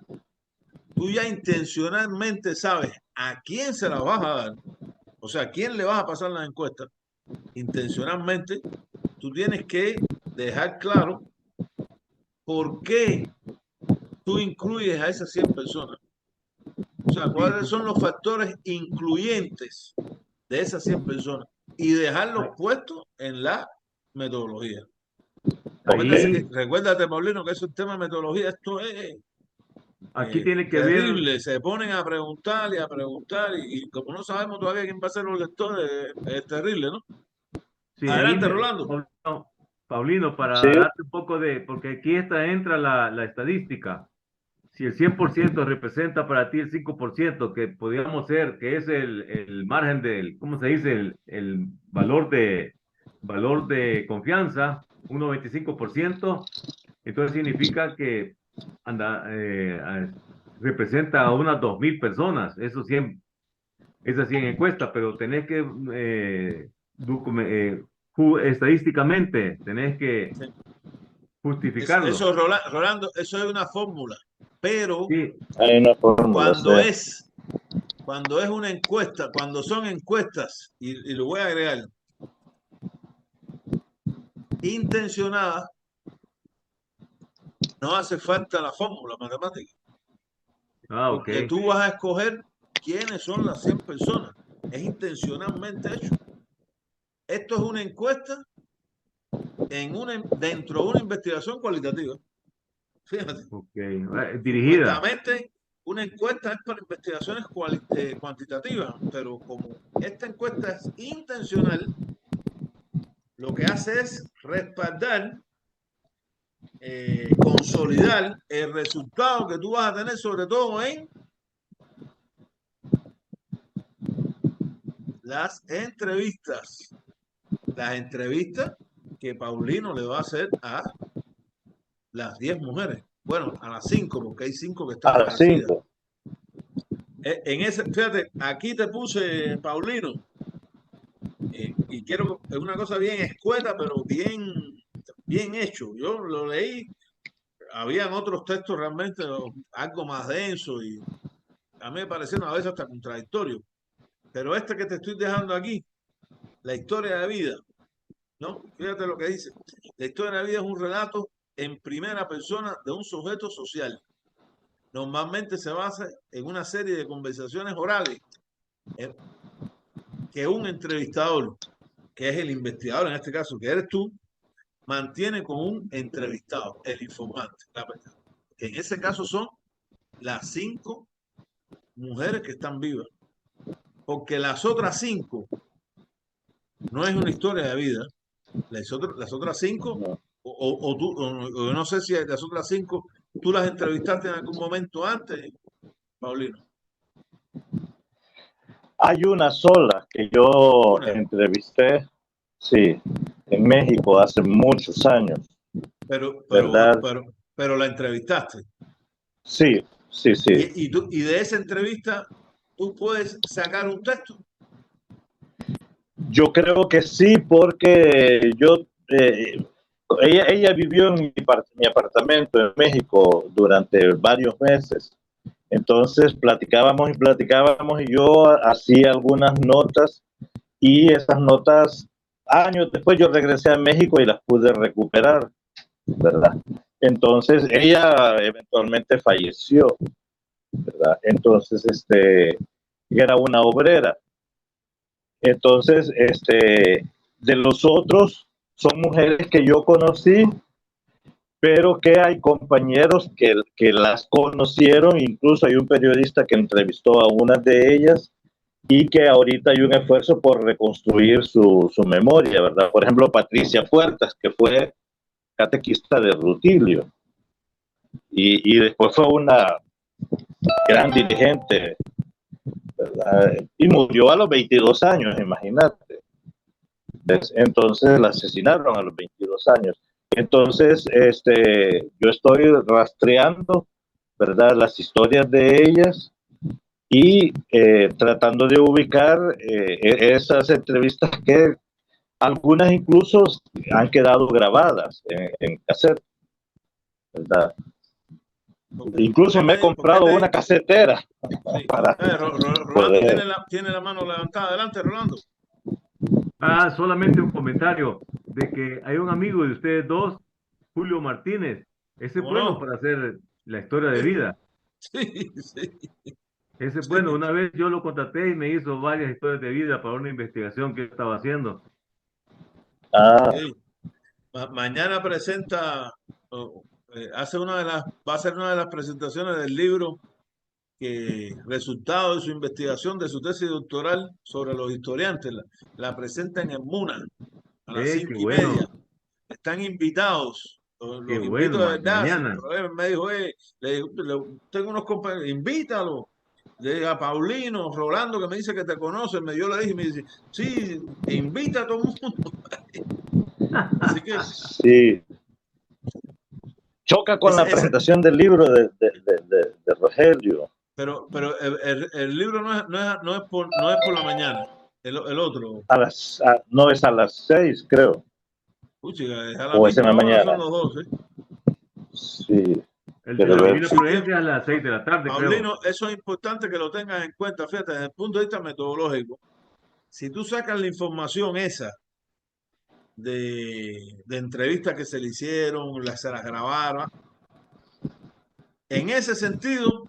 tú ya intencionalmente sabes a quién se las vas a dar, o sea, a quién le vas a pasar las encuestas, intencionalmente, tú tienes que dejar claro por qué tú incluyes a esas 100 personas. O sea, cuáles son los factores incluyentes de esas 100 personas y dejarlos puestos en la metodología. Recuérdate, Paulino, que eso es un tema de metodología. Esto es aquí tiene que terrible. ver. Se ponen a preguntar y como no sabemos todavía quién va a ser los lectores, es terrible, ¿no? Sí, Adelante, Rolando. Paulino, para Sí. darte un poco porque aquí entra la estadística. Si el 100% representa para ti el 5%, que podríamos ser, que es el margen del, ¿cómo se dice? El valor de confianza, un 95%, entonces significa que representa a unas 2.000 personas, esas 100 encuestas, pero tenés que, estadísticamente, tenés que justificarlo. Eso, Rolando, eso es una fórmula, pero Sí. Hay una fórmula, cuando es una encuesta, cuando son encuestas, y lo voy a agregar, intencionadas, no hace falta la fórmula matemática. Porque Ok. tú vas a escoger quiénes son las 100 personas. Es intencionalmente hecho. Esto es una encuesta dentro de una investigación cualitativa. Fíjate. Okay. Dirigida. Supuestamente, una encuesta es para investigaciones cuantitativas, pero como esta encuesta es intencional, lo que hace es respaldar, consolidar el resultado que tú vas a tener, sobre todo en las entrevistas. Las entrevistas que Paulino le va a hacer a las 10 mujeres. Bueno, a las 5, porque hay 5 que están a las elegidas. 5. Fíjate, aquí te puse, Paulino, y quiero, es una cosa bien escueta, pero bien hecho. Yo lo leí, habían otros textos realmente algo más densos y a mí me parecieron a veces hasta contradictorios. Pero este que te estoy dejando aquí, la historia de vida, ¿no? Fíjate lo que dice. La historia de la vida es un relato en primera persona de un sujeto social. Normalmente se basa en una serie de conversaciones orales que un entrevistador, que es el investigador en este caso, que eres tú, mantiene con un entrevistado, el informante. Que en ese caso son las 5 mujeres que están vivas. Porque las otras 5 no es una historia de vida. Las otras 5, o no sé si las otras 5 tú las entrevistaste en algún momento antes, Paulino. Hay una sola que yo entrevisté, sí, en México hace muchos años. ¿verdad? Pero la entrevistaste. Sí, sí, sí. Y de esa entrevista, ¿tú puedes sacar un texto? Yo creo que sí, porque ella vivió en mi apartamento en México durante varios meses. Entonces platicábamos y platicábamos y yo hacía algunas notas y esas notas, años después yo regresé a México y las pude recuperar, ¿verdad? Entonces ella eventualmente falleció, ¿verdad? Entonces, era una obrera. Entonces, de los otros, son mujeres que yo conocí, pero que hay compañeros que las conocieron, incluso hay un periodista que entrevistó a una de ellas y que ahorita hay un esfuerzo por reconstruir su memoria, ¿verdad? Por ejemplo, Patricia Puertas, que fue catequista de Rutilio y después fue una gran dirigente, ¿verdad? Y murió a los 22 años, imagínate. Entonces la asesinaron a los 22 años. Entonces, yo estoy rastreando, ¿verdad?, las historias de ellas y tratando de ubicar esas entrevistas que algunas incluso han quedado grabadas en cassette, ¿verdad? Incluso me he comprado una casetera para Rolando poder... tiene la mano levantada. Adelante, Rolando. Solamente un comentario de que hay un amigo de ustedes dos, Julio Martínez. Ese es bueno para hacer la historia de vida. Sí, sí. Ese es bueno. Una vez yo lo contraté y me hizo varias historias de vida para una investigación que yo estaba haciendo. Sí. Mañana presenta, va a ser una de las presentaciones del libro resultado de su investigación, de su tesis doctoral sobre los historiantes. La presentan en Muna a las Qué 5:30. bueno. Están invitados. Qué Los bueno, invito de verdad. Sin mañana. problema. Me dijo, tengo unos compañeros, invítalo. Le dije a Paulino, Rolando, que me dice que te conoce. Yo le dije, me dice, sí, invita a todo el mundo. Así que... Sí. Choca con la presentación del libro de Rogelio. Pero el libro no es por la mañana, el otro. No, es a las 6, creo. Chica, es a la O es en misma la hora, mañana. son los dos, ¿eh? Sí. El de la Divina Providencia a las 6 de la tarde, Paulino, creo. eso es importante que lo tengas en cuenta, fíjate, desde el punto de vista metodológico. Si tú sacas la información esa de entrevistas que se le hicieron, se las grabaron, en ese sentido,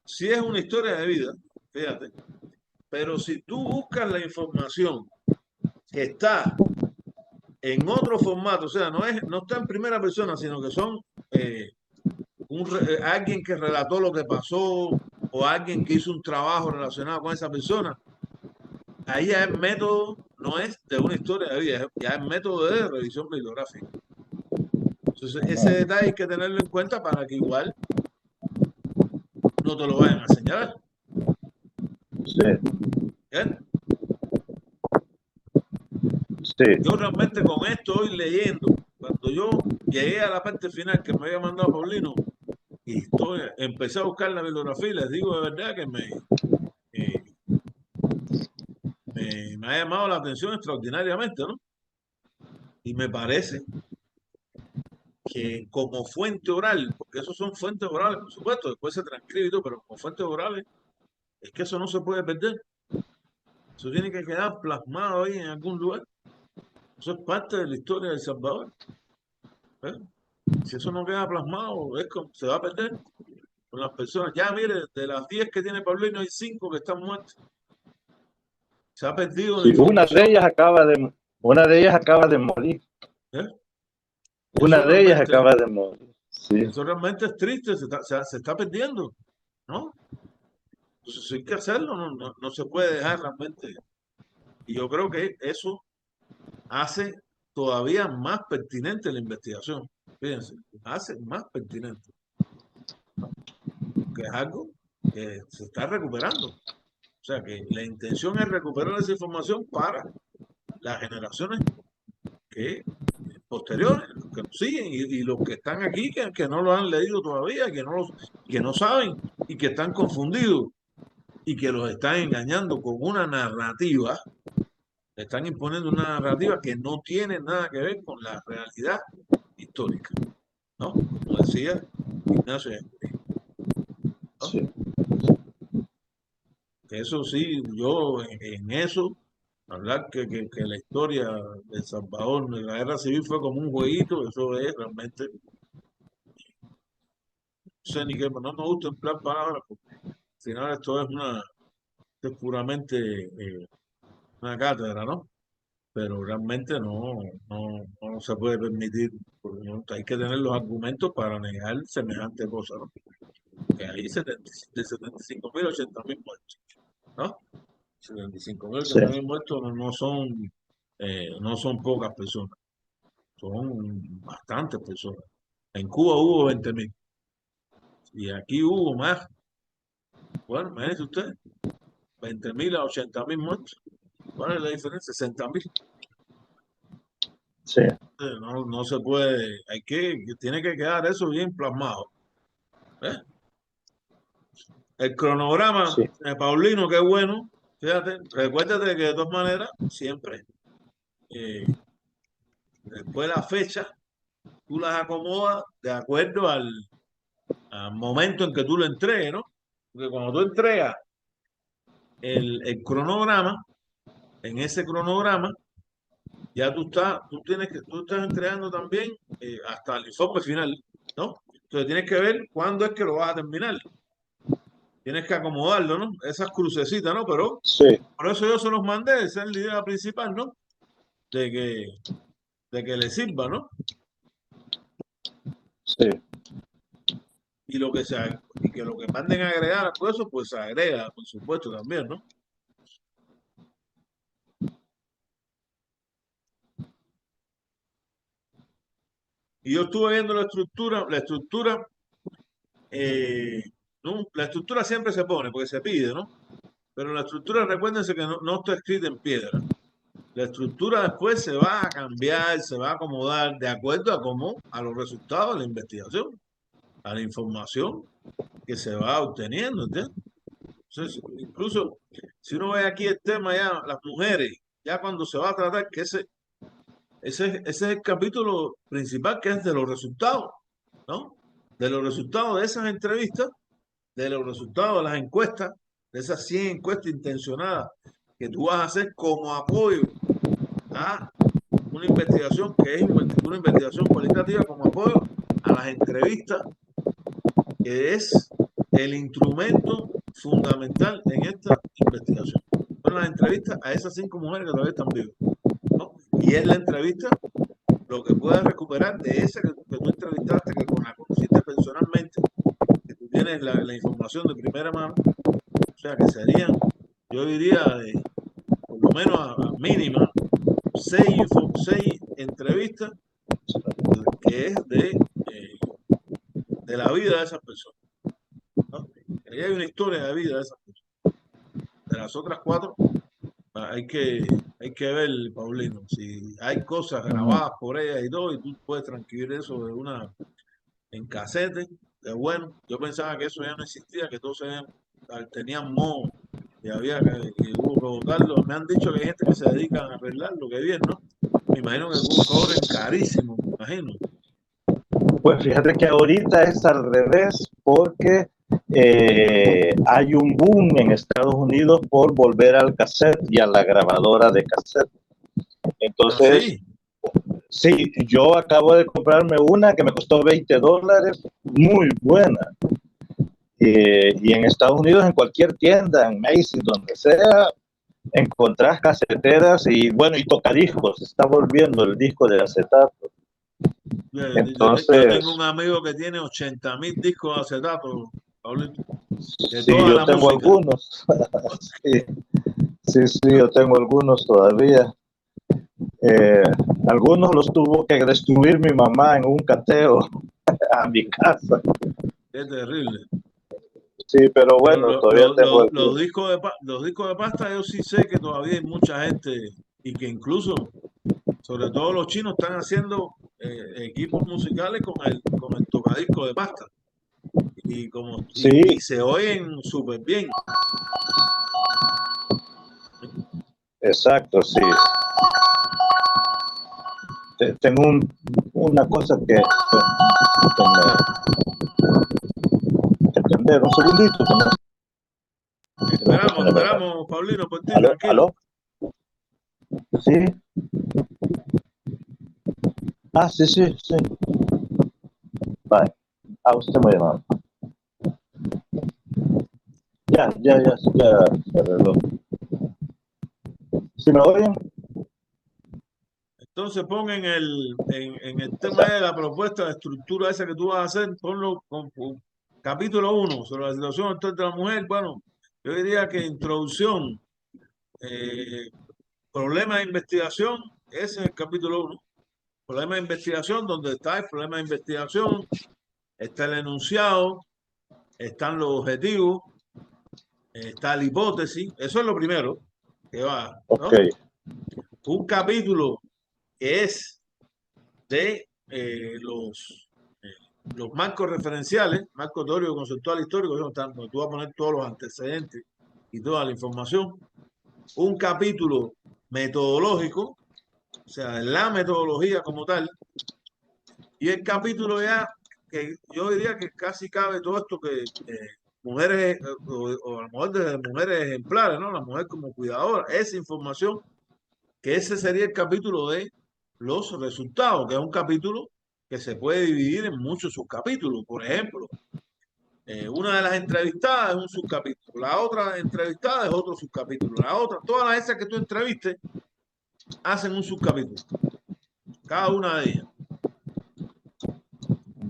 sí es una historia de vida, fíjate. Pero si tú buscas la información que está en otro formato, o sea, no está en primera persona, sino que son alguien que relató lo que pasó o alguien que hizo un trabajo relacionado con esa persona, ahí ya el método no es de una historia de vida, ya es método de revisión bibliográfica. Entonces, ese detalle hay que tenerlo en cuenta para que igual no te lo vayan a señalar. Sí. ¿Bien? Sí. Yo realmente con esto hoy leyendo, cuando yo llegué a la parte final que me había mandado Paulino y empecé a buscar la bibliografía y les digo de verdad que me ha llamado la atención extraordinariamente, ¿no? Y me parece que como fuente oral, porque esos son fuentes orales, por supuesto, después se transcribe y todo, pero como fuentes orales, es que eso no se puede perder. Eso tiene que quedar plasmado ahí en algún lugar. Eso es parte de la historia de El Salvador. ¿Eh? Si eso no queda plasmado, se va a perder con las personas. Ya mire, de las 10 que tiene Paulino, hay 5 que están muertas. Se ha perdido la Sí, información. una de ellas acaba de morir. ¿Eh? Una de ellas acaba de morir. Sí. Eso realmente es triste, se está perdiendo, ¿no? Entonces hay que hacerlo, no se puede dejar realmente. Y yo creo que eso hace todavía más pertinente la investigación. Fíjense, hace más pertinente. Que es algo que se está recuperando. O sea que la intención es recuperar esa información para las generaciones posteriores, que nos siguen y los que están aquí que no lo han leído todavía, que no saben y que están confundidos y que los están engañando con una narrativa, están imponiendo una narrativa que no tiene nada que ver con la realidad histórica, ¿no? Como decía Ignacio, ¿no? Sí. Eso sí, yo en eso, hablar que la historia de El Salvador, de la guerra civil fue como un jueguito, eso es realmente, no sé ni qué, no me gusta emplear palabras, porque al final esto es puramente una cátedra, ¿no? Pero realmente no se puede permitir, porque hay que tener los argumentos para negar semejante cosa, ¿no? Que hay de 75.000 a 80.000 muertos, ¿no? 75.000 a Sí. 80.000 muertos no son pocas personas, son bastantes personas. En Cuba hubo 20.000 y aquí hubo más. Bueno, imagínese usted, 20.000 a 80.000 muertos. ¿Cuál es la diferencia? 60.000. Sí. No se puede, tiene que quedar eso bien plasmado. ¿Eh? El cronograma Sí. de Paulino, qué bueno. Fíjate, recuérdate que de todas maneras, siempre, después la fecha, tú las acomodas de acuerdo al momento en que tú lo entregues, ¿no? Porque cuando tú entregas el cronograma, en ese cronograma, ya tú estás entregando también hasta el informe final, ¿no? Entonces tienes que ver cuándo es que lo vas a terminar. Tienes que acomodarlo, ¿no? Esas crucecitas, ¿no? Pero Sí. por eso yo se los mandé, esa es la idea principal, ¿no? De que le sirva, ¿no? Sí. Y que lo que manden a agregar a todo eso, pues se agrega, por supuesto, también, ¿no? Y yo estuve viendo la estructura, ¿no? La estructura siempre se pone, porque se pide, ¿no? Pero la estructura, recuérdense que no está escrita en piedra. La estructura después se va a cambiar, se va a acomodar de acuerdo a los resultados de la investigación, a la información que se va obteniendo, ¿entiendes? Entonces, incluso si uno ve aquí el tema ya, las mujeres, ya cuando se va a tratar, que ese es el capítulo principal, que es de los resultados, ¿no? De los resultados de esas entrevistas, de los resultados de las encuestas, de esas 100 encuestas intencionadas que tú vas a hacer como apoyo a una investigación que es una investigación cualitativa, como apoyo a las entrevistas, que es el instrumento fundamental en esta investigación. Son las entrevistas a esas 5 mujeres que todavía están vivas, ¿no? Y es la entrevista lo que puedas recuperar de esa que tú entrevistaste, que con la conociste personalmente, que tú tienes la información de primera mano, o sea que serían, yo diría, por lo menos a mínima, 6 entrevistas que es de la vida de esas personas, ¿no? Ahí hay una historia de vida de esas personas. De las otras 4, hay que ver, Paulino, si hay cosas grabadas por ellas y todo, y tú puedes transcribir eso en casete, de bueno. Yo pensaba que eso ya no existía, que todos tenían modo y hubo que votarlo. Me han dicho que hay gente que se dedica a arreglarlo, que bien, ¿no? Me imagino que cobren carísimo, me imagino. Pues fíjate que ahorita es al revés, porque hay un boom en Estados Unidos por volver al cassette y a la grabadora de cassette. Entonces, sí, yo acabo de comprarme una que me costó $20, muy buena. Y en Estados Unidos, en cualquier tienda, en Macy's, donde sea, encontrás caseteras y bueno, y tocadiscos. Se está volviendo el disco de acetato. Entonces, yo tengo un amigo que tiene 80.000 discos de acetato, Paulito, de sí, toda yo la tengo música. algunos. Sí, yo tengo algunos todavía. Algunos los tuvo que destruir mi mamá en un cateo a mi casa. Qué terrible. Sí, pero bueno, Pero todavía tengo algunos. los discos de pasta, yo sí sé que todavía hay mucha gente y que incluso, sobre todo los chinos, están haciendo equipos musicales con el tocadiscos de pasta. Sí. Y se oyen súper bien. Exacto, sí. Tengo una cosa que entender. Un segundito. Esperamos, Paulino, por ti, ¿Aló? tranquilo. ¿Aló? Sí. Ah, sí. Vale. Usted muy amable. Ya se arregló. ¿Sí me oyen? Entonces pon en el tema de la propuesta de estructura esa que tú vas a hacer, ponlo con capítulo 1 sobre la situación actual de la mujer. Bueno, yo diría que introducción, problema de investigación, ese es el capítulo 1. Problema de investigación, donde está el problema de investigación, está el enunciado, están los objetivos, está la hipótesis. Eso es lo primero que va, ¿no? Okay. Un capítulo que es de los marcos referenciales, marco teórico, conceptual, histórico, donde tú vas a poner todos los antecedentes y toda la información. Un capítulo metodológico, o sea, la metodología como tal. Y el capítulo ya, que yo diría que casi cabe todo esto que mujeres, o a lo mejor desde mujeres ejemplares, ¿no? La mujer como cuidadora, esa información, que ese sería el capítulo de los resultados, que es un capítulo que se puede dividir en muchos subcapítulos. Por ejemplo, una de las entrevistadas es un subcapítulo, la otra entrevistada es otro subcapítulo, la otra, todas las esas que tú entrevistes hacen un subcapítulo, cada una de ellas,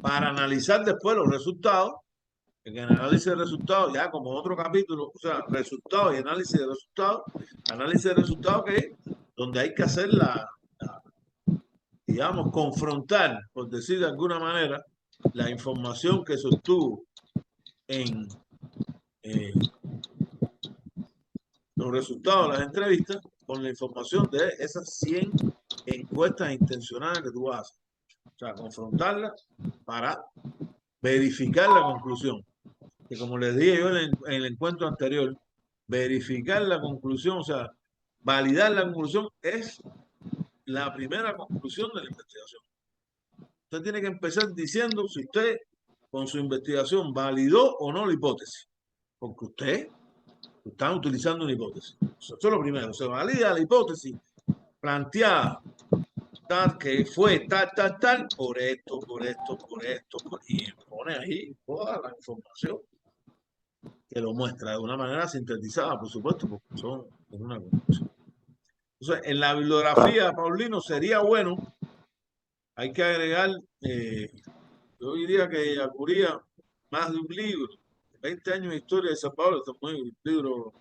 para analizar después los resultados, en el análisis de resultados, ya como otro capítulo, o sea, resultados y análisis de resultados que es donde hay que hacer digamos, confrontar, por decir de alguna manera, la información que se obtuvo en los resultados de las entrevistas con la información de esas 100 encuestas intencionales que tú vas a hacer. O sea, confrontarlas para verificar la conclusión. Que como les dije yo en el encuentro anterior, verificar la conclusión, o sea, validar la conclusión es la primera conclusión de la investigación. Usted tiene que empezar diciendo si usted con su investigación validó o no la hipótesis. Porque usted está utilizando una hipótesis. Eso es lo primero. Se valida la hipótesis planteada, tal, que fue tal, por esto, y pone ahí toda la información que lo muestra de una manera sintetizada, por supuesto, porque son en una conclusión. Entonces, en la bibliografía, Paulino, sería bueno, hay que agregar, yo diría que acuría más de un libro, 20 años de historia de San Pablo, este es un libro,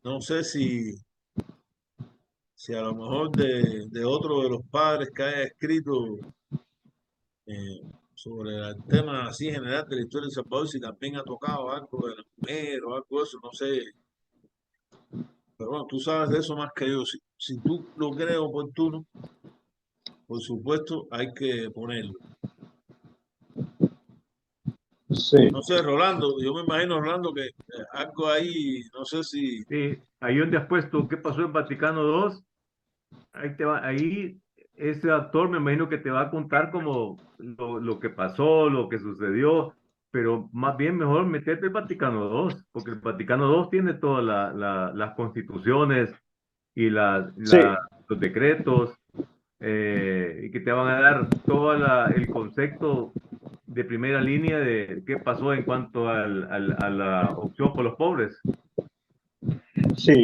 no sé si a lo mejor de otro de los padres que haya escrito sobre el tema así general de la historia de San Pablo, si también ha tocado algo de la mujer o algo de eso, no sé. Pero bueno, tú sabes de eso más que yo. Si tú lo crees oportuno, por supuesto, hay que ponerlo. Sí. No sé, Rolando, yo me imagino, Rolando, que algo ahí, no sé si... Sí, ahí donde has puesto qué pasó en Vaticano II, ahí te va, ahí ese actor me imagino que te va a contar como lo que pasó, lo que sucedió, pero más bien mejor meterte el Vaticano II, porque el Vaticano II tiene todas las constituciones y Sí. los decretos, y que te van a dar todo el concepto de primera línea de qué pasó en cuanto a la opción por los pobres. Sí,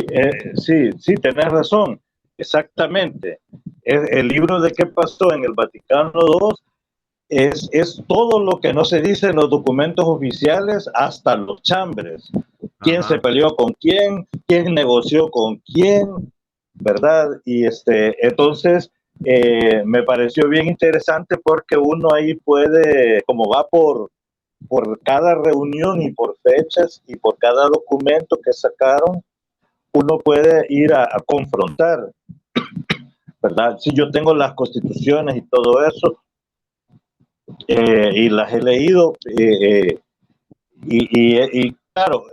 tenés razón, exactamente. El libro de qué pasó en el Vaticano II es todo lo que no se dice en los documentos oficiales, hasta los chambres. ¿Quién se peleó con quién? ¿Quién negoció con quién? ¿Verdad? Y entonces me pareció bien interesante porque uno ahí puede, como va por cada reunión y por fechas y por cada documento que sacaron, uno puede ir a confrontar ¿verdad? Sí, yo tengo las constituciones y todo eso, y las he leído, y claro,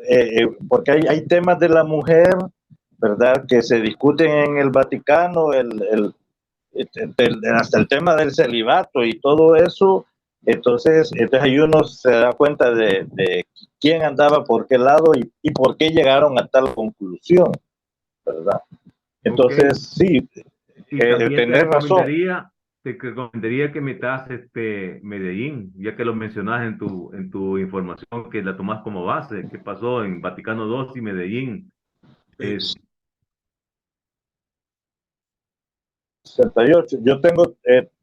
porque hay temas de la mujer, ¿verdad?, que se discuten en el Vaticano, hasta el tema del celibato y todo eso. Entonces ahí uno se da cuenta de quién andaba por qué lado y por qué llegaron a tal conclusión, ¿verdad? Entonces, sí, Y también tenés razón. te recomendaría que metas Medellín, ya que lo mencionas en tu información, que la tomas como base. ¿Qué pasó en Vaticano II y Medellín? Es, 68. Yo tengo,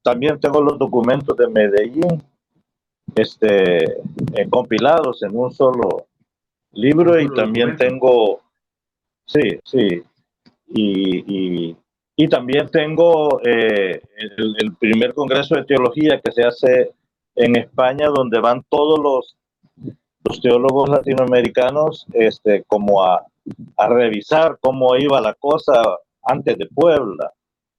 también tengo los documentos de Medellín, compilados en un solo libro, un y solo también documento. tengo, sí, sí, y también tengo el primer congreso de teología que se hace en España, donde van todos los teólogos latinoamericanos, como a revisar cómo iba la cosa antes de Puebla.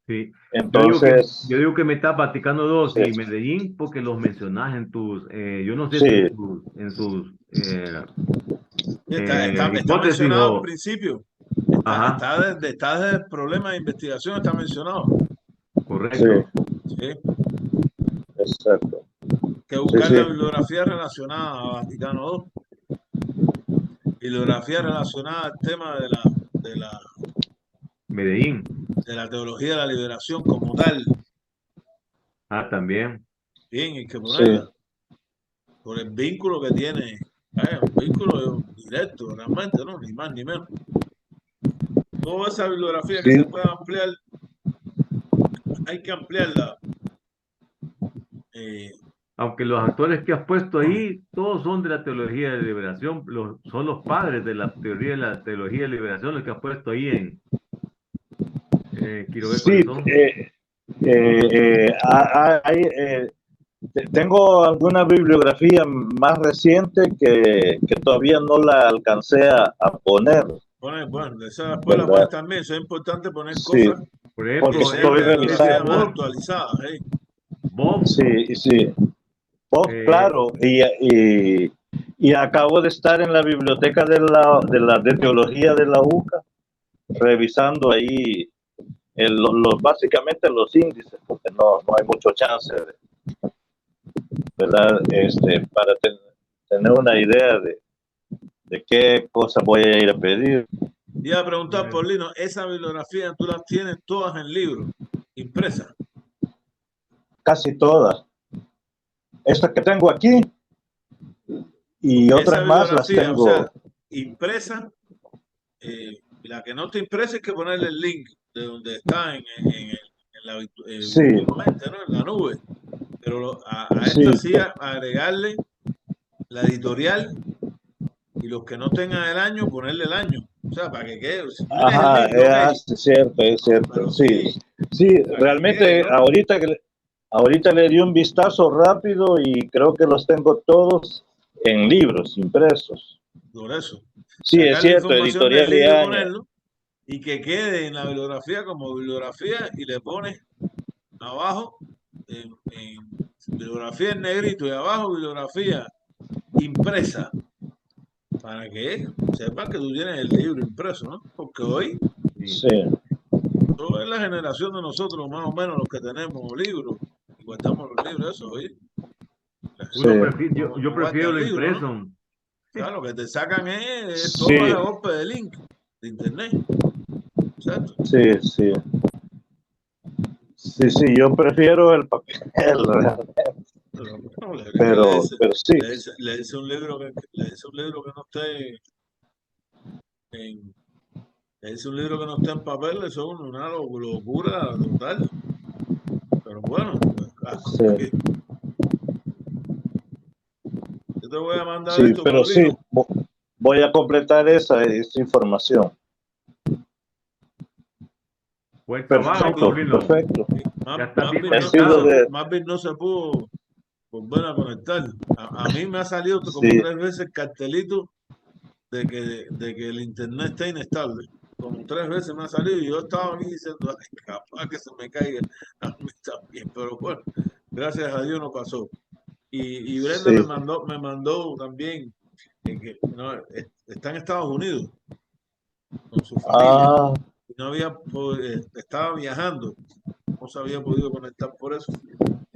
Sí. Entonces, Yo digo que metas Vaticano II sí, y Medellín porque los mencionas en tus, yo no sé si sí, en sus Está hipótesis mencionado al o, principio. ajá, Está desde el problema de investigación, está mencionado. sí, correcto. ¿Sí? exacto. Que Sí, buscar sí, la bibliografía relacionada a Vaticano II, bibliografía relacionada al tema de la, Medellín, de la teología de la liberación como tal. también. Bien, hay que sí, ponerla por el vínculo que tiene. Un vínculo directo, realmente, ¿no? Ni más ni menos. Toda esa bibliografía que se sí. pueda ampliar, hay que ampliarla. Eh, Aunque los actores que has puesto ahí, todos son de la teología de liberación, son los padres de la teoría de la teología de liberación los que has puesto ahí en, quiero ver Sí, cuáles son. tengo alguna bibliografía más reciente que todavía no la alcancé a poner, bueno, esa después la ¿verdad? pones también. Eso es importante poner Sí, cosas Por porque que ejemplo, sean estoy de bibliografía revisando. más actualizadas. Bob, Sí, sí. Oh, eh, claro, y acabo de estar en la biblioteca de teología de la UCA, revisando ahí básicamente los índices, porque no hay mucho chance, ¿verdad? Para tener una idea de qué cosas voy a ir a pedir. Iba a preguntar, eh, Paulino, esa bibliografía tú las tienes todas en libro, impresas. Casi todas. Estas que tengo aquí y Esa otras más las bibliografía, o sea, tengo. impresa, la que no te impresa hay que ponerle el link de donde está Sí, virtualmente, ¿no? En la nube. Pero a esta sí. sí agregarle la editorial y los que no tengan el año, ponerle el año. O sea, para que quede. Si tú tienes el Ajá, link, ok. es cierto, es cierto. Pero Sí, sí, sí, para que quede, realmente ¿no? ahorita le di un vistazo rápido y creo que los tengo todos en libros impresos. Por eso. Sí, es Sacar la cierto, información del editorial libro y Iaña. ponerlo y que quede en la bibliografía como bibliografía y le pones abajo en bibliografía en negrito y abajo bibliografía impresa para que sepan que tú tienes el libro impreso, ¿no? Porque hoy sí. Sí, todo es la generación de nosotros, más o menos los que tenemos libros y guardamos los libros, eso, hoy sí, Yo no prefiero guardan lo libros, ¿no? impreso. Claro, lo que te sacan es todo a sí, golpe de link de internet, ¿cierto? sí, sí. Sí, sí, yo prefiero el papel, Pero bueno, pero sí, le dice un libro le dice un libro que no esté en, le dice un libro que no esté en papel, eso es una locura total. Pero bueno, sí, yo te voy a mandar sí, esto, pero sí, Paulino. voy a completar esa información. Buen Más trabajo, bien, Perfecto, Paulino. perfecto. Ya estás bien Ha sido conectado. Más bien no se pudo volver a conectar. A mí me ha salido como sí, 3 veces el cartelito de que el internet está inestable. como 3 veces me ha salido y yo estaba aquí diciendo, "Ay, capaz que se me caiga a mí también", pero bueno, gracias a Dios no pasó. Y Brenda Sí. me mandó también que no, está en Estados Unidos con su familia. Ah, Y no había, estaba viajando, no se había podido conectar por eso.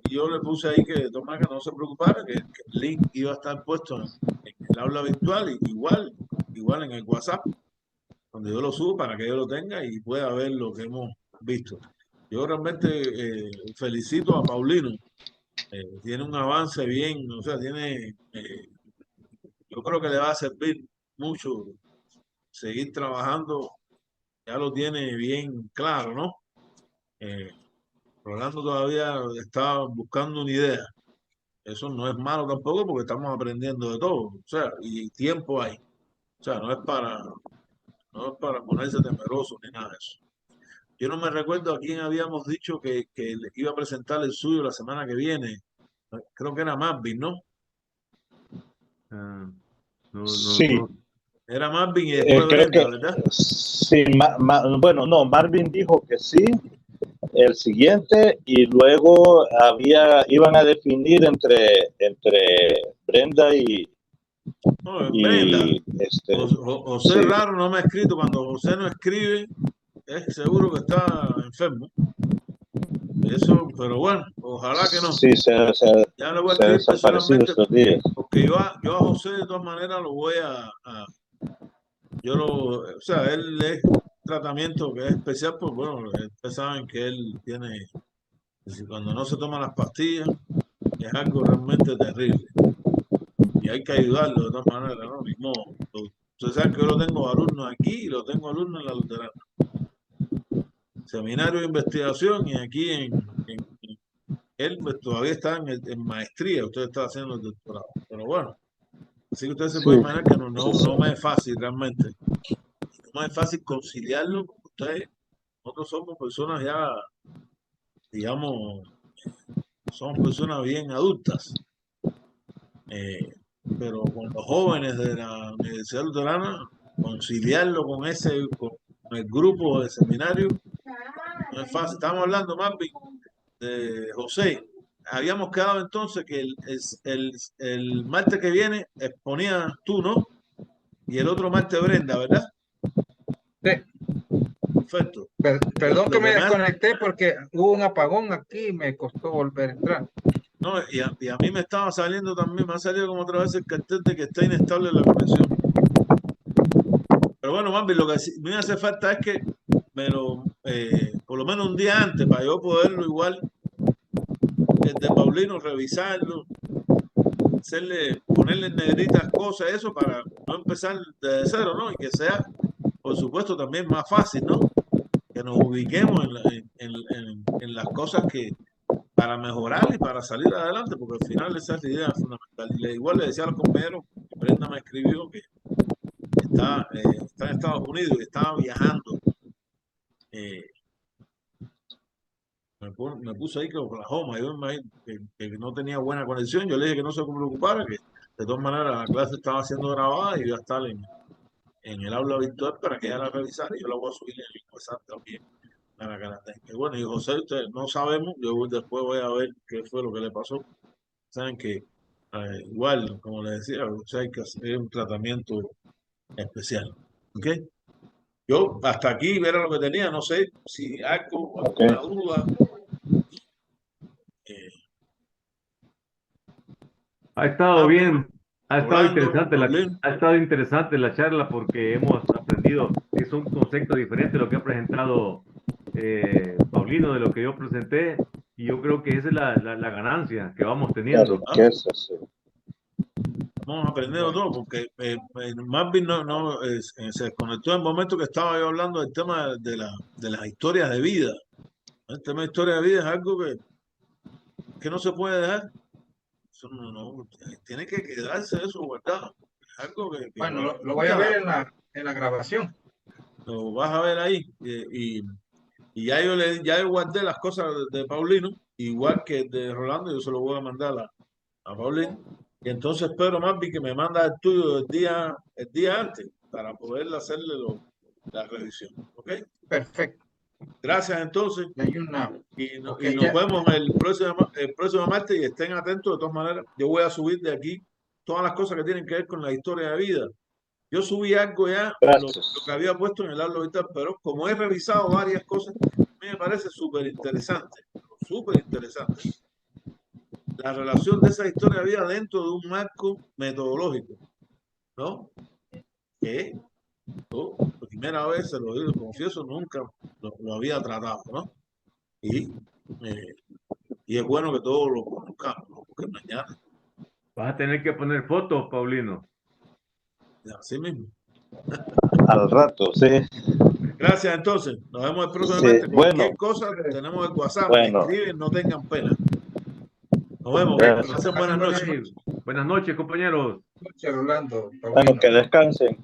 Y yo le puse ahí que Tomás que no se preocupara, que el link iba a estar puesto en el aula virtual, y igual en el WhatsApp, donde yo lo subo para que yo lo tenga y pueda ver lo que hemos visto. Yo realmente felicito a Paulino. Tiene un avance bien, o sea, yo creo que le va a servir mucho seguir trabajando, ya lo tiene bien claro, ¿no? Rolando todavía está buscando una idea. Eso no es malo tampoco porque estamos aprendiendo de todo, o sea, y tiempo hay. O sea, no es para ponerse temeroso ni nada de eso. Yo no me recuerdo a quién habíamos dicho que le iba a presentar el suyo la semana que viene. Creo que era Marvin, ¿no? Ah, no, no, sí, no. Era Marvin y después creo Brenda, que ¿verdad? sí, bueno, no, Marvin dijo que sí, el siguiente, y luego iban a definir entre Brenda No, Brenda. y José sí, raro no me ha escrito. Cuando José no escribe, es seguro que está enfermo. Eso, pero bueno, ojalá que no. sí, Ya le voy a se ha escribir desaparecido personalmente, estos días. porque yo a José de todas maneras lo voy o sea, él es tratamiento que es especial, pues bueno, ustedes saben que él tiene, cuando no se toma las pastillas, es algo realmente terrible. Y hay que ayudarlo de todas maneras, ¿no? Ni modo. Ustedes saben que yo lo tengo alumnos aquí y lo tengo alumnos en la Luterana. Seminario de investigación, y aquí él pues, todavía está en maestría, usted está haciendo el doctorado. Pero bueno, así que usted se Sí, puede imaginar que no, sí, no, sí. no me es fácil realmente. No me es fácil conciliarlo, porque nosotros somos personas ya, digamos, somos personas bien adultas. Pero con los jóvenes de la Universidad Luterana, conciliarlo con el grupo de seminario, no es fácil. Estamos hablando, Marvin, de José. Habíamos quedado entonces que el martes que viene exponía tú, ¿no? Y el otro martes Brenda, ¿verdad? Sí. Perfecto. Perdón Lo que me que me ha- desconecté porque hubo un apagón aquí y me costó volver a entrar. no, y a mí me estaba saliendo también, me ha salido como otra vez el cartel de que está inestable la conexión. Pero bueno, Marvin, lo que me hace falta es que por lo menos un día antes, para yo poderlo igual, el de Paulino, revisarlo, ponerle en negritas cosas, eso, para no empezar desde cero, ¿no? Y que sea, por supuesto, también más fácil, ¿no? Que nos ubiquemos en las cosas para mejorar y para salir adelante, porque al final esa es la idea fundamental. Igual le decía a los compañeros, Brenda me escribió que está en Estados Unidos y estaba viajando. eh, me puso ahí que Oklahoma, yo me imagino que no tenía buena conexión. Yo le dije que no se preocupara, que de todas maneras la clase estaba siendo grabada y iba a estar en el aula virtual para que ella la revisara, y yo la voy a subir en el WhatsApp también para que la tenga. Y bueno, y José, ustedes no sabemos, después voy a ver qué fue lo que le pasó. Saben que igual, como les decía, o sea, hay que hacer un tratamiento especial. ¿Ok? Yo hasta aquí era lo que tenía, no sé si algo, Okay. alguna duda. eh, Ha estado Marvin, bien, Rolando, Paulín. ha estado interesante la charla porque hemos aprendido, es un concepto diferente lo que ha presentado Paulino de lo que yo presenté, y yo creo que esa es la ganancia que vamos La teniendo. riqueza, sí. Vamos aprendiendo todo, porque Marvin se desconectó en el momento que estaba yo hablando del tema de las historias de vida. El tema de historia de vida es algo que no se puede dejar. Eso tiene que quedarse eso guardado. Es algo que Bueno, cuando lo voy a nunca ver en la grabación. lo vas a ver ahí. Y ya yo guardé las cosas de Paulino, igual que de Rolando, yo se lo voy a mandar a Paulino. Y entonces espero, Marvin, que me manda el tuyo el día antes para poder hacerle la revisión. ¿Ok? Perfecto. Gracias entonces. Hay una, Y nos ya. vemos el próximo martes y estén atentos de todas maneras. Yo voy a subir de aquí todas las cosas que tienen que ver con la historia de vida. Yo subí algo ya, lo que había puesto en el Habla Vital, pero como he revisado varias cosas, a mí me parece súper interesante, la relación de esa historia de vida dentro de un marco metodológico, ¿no? Que yo, por primera vez, se lo digo, confieso, nunca lo había tratado, ¿no? Y es bueno que todos lo conozcamos, ¿no? Porque mañana, Vas a tener que poner fotos, Paulino. así mismo. Al rato, sí. Gracias, entonces. Nos vemos el próximo Sí, martes. Cualquier bueno. cosa, tenemos el WhatsApp. Bueno. Me escriben, no tengan pena. Nos vemos. Gracias. Pasen buenas noches. Buenas noches, compañeros. Rolando, Bueno, Paulino. que descansen.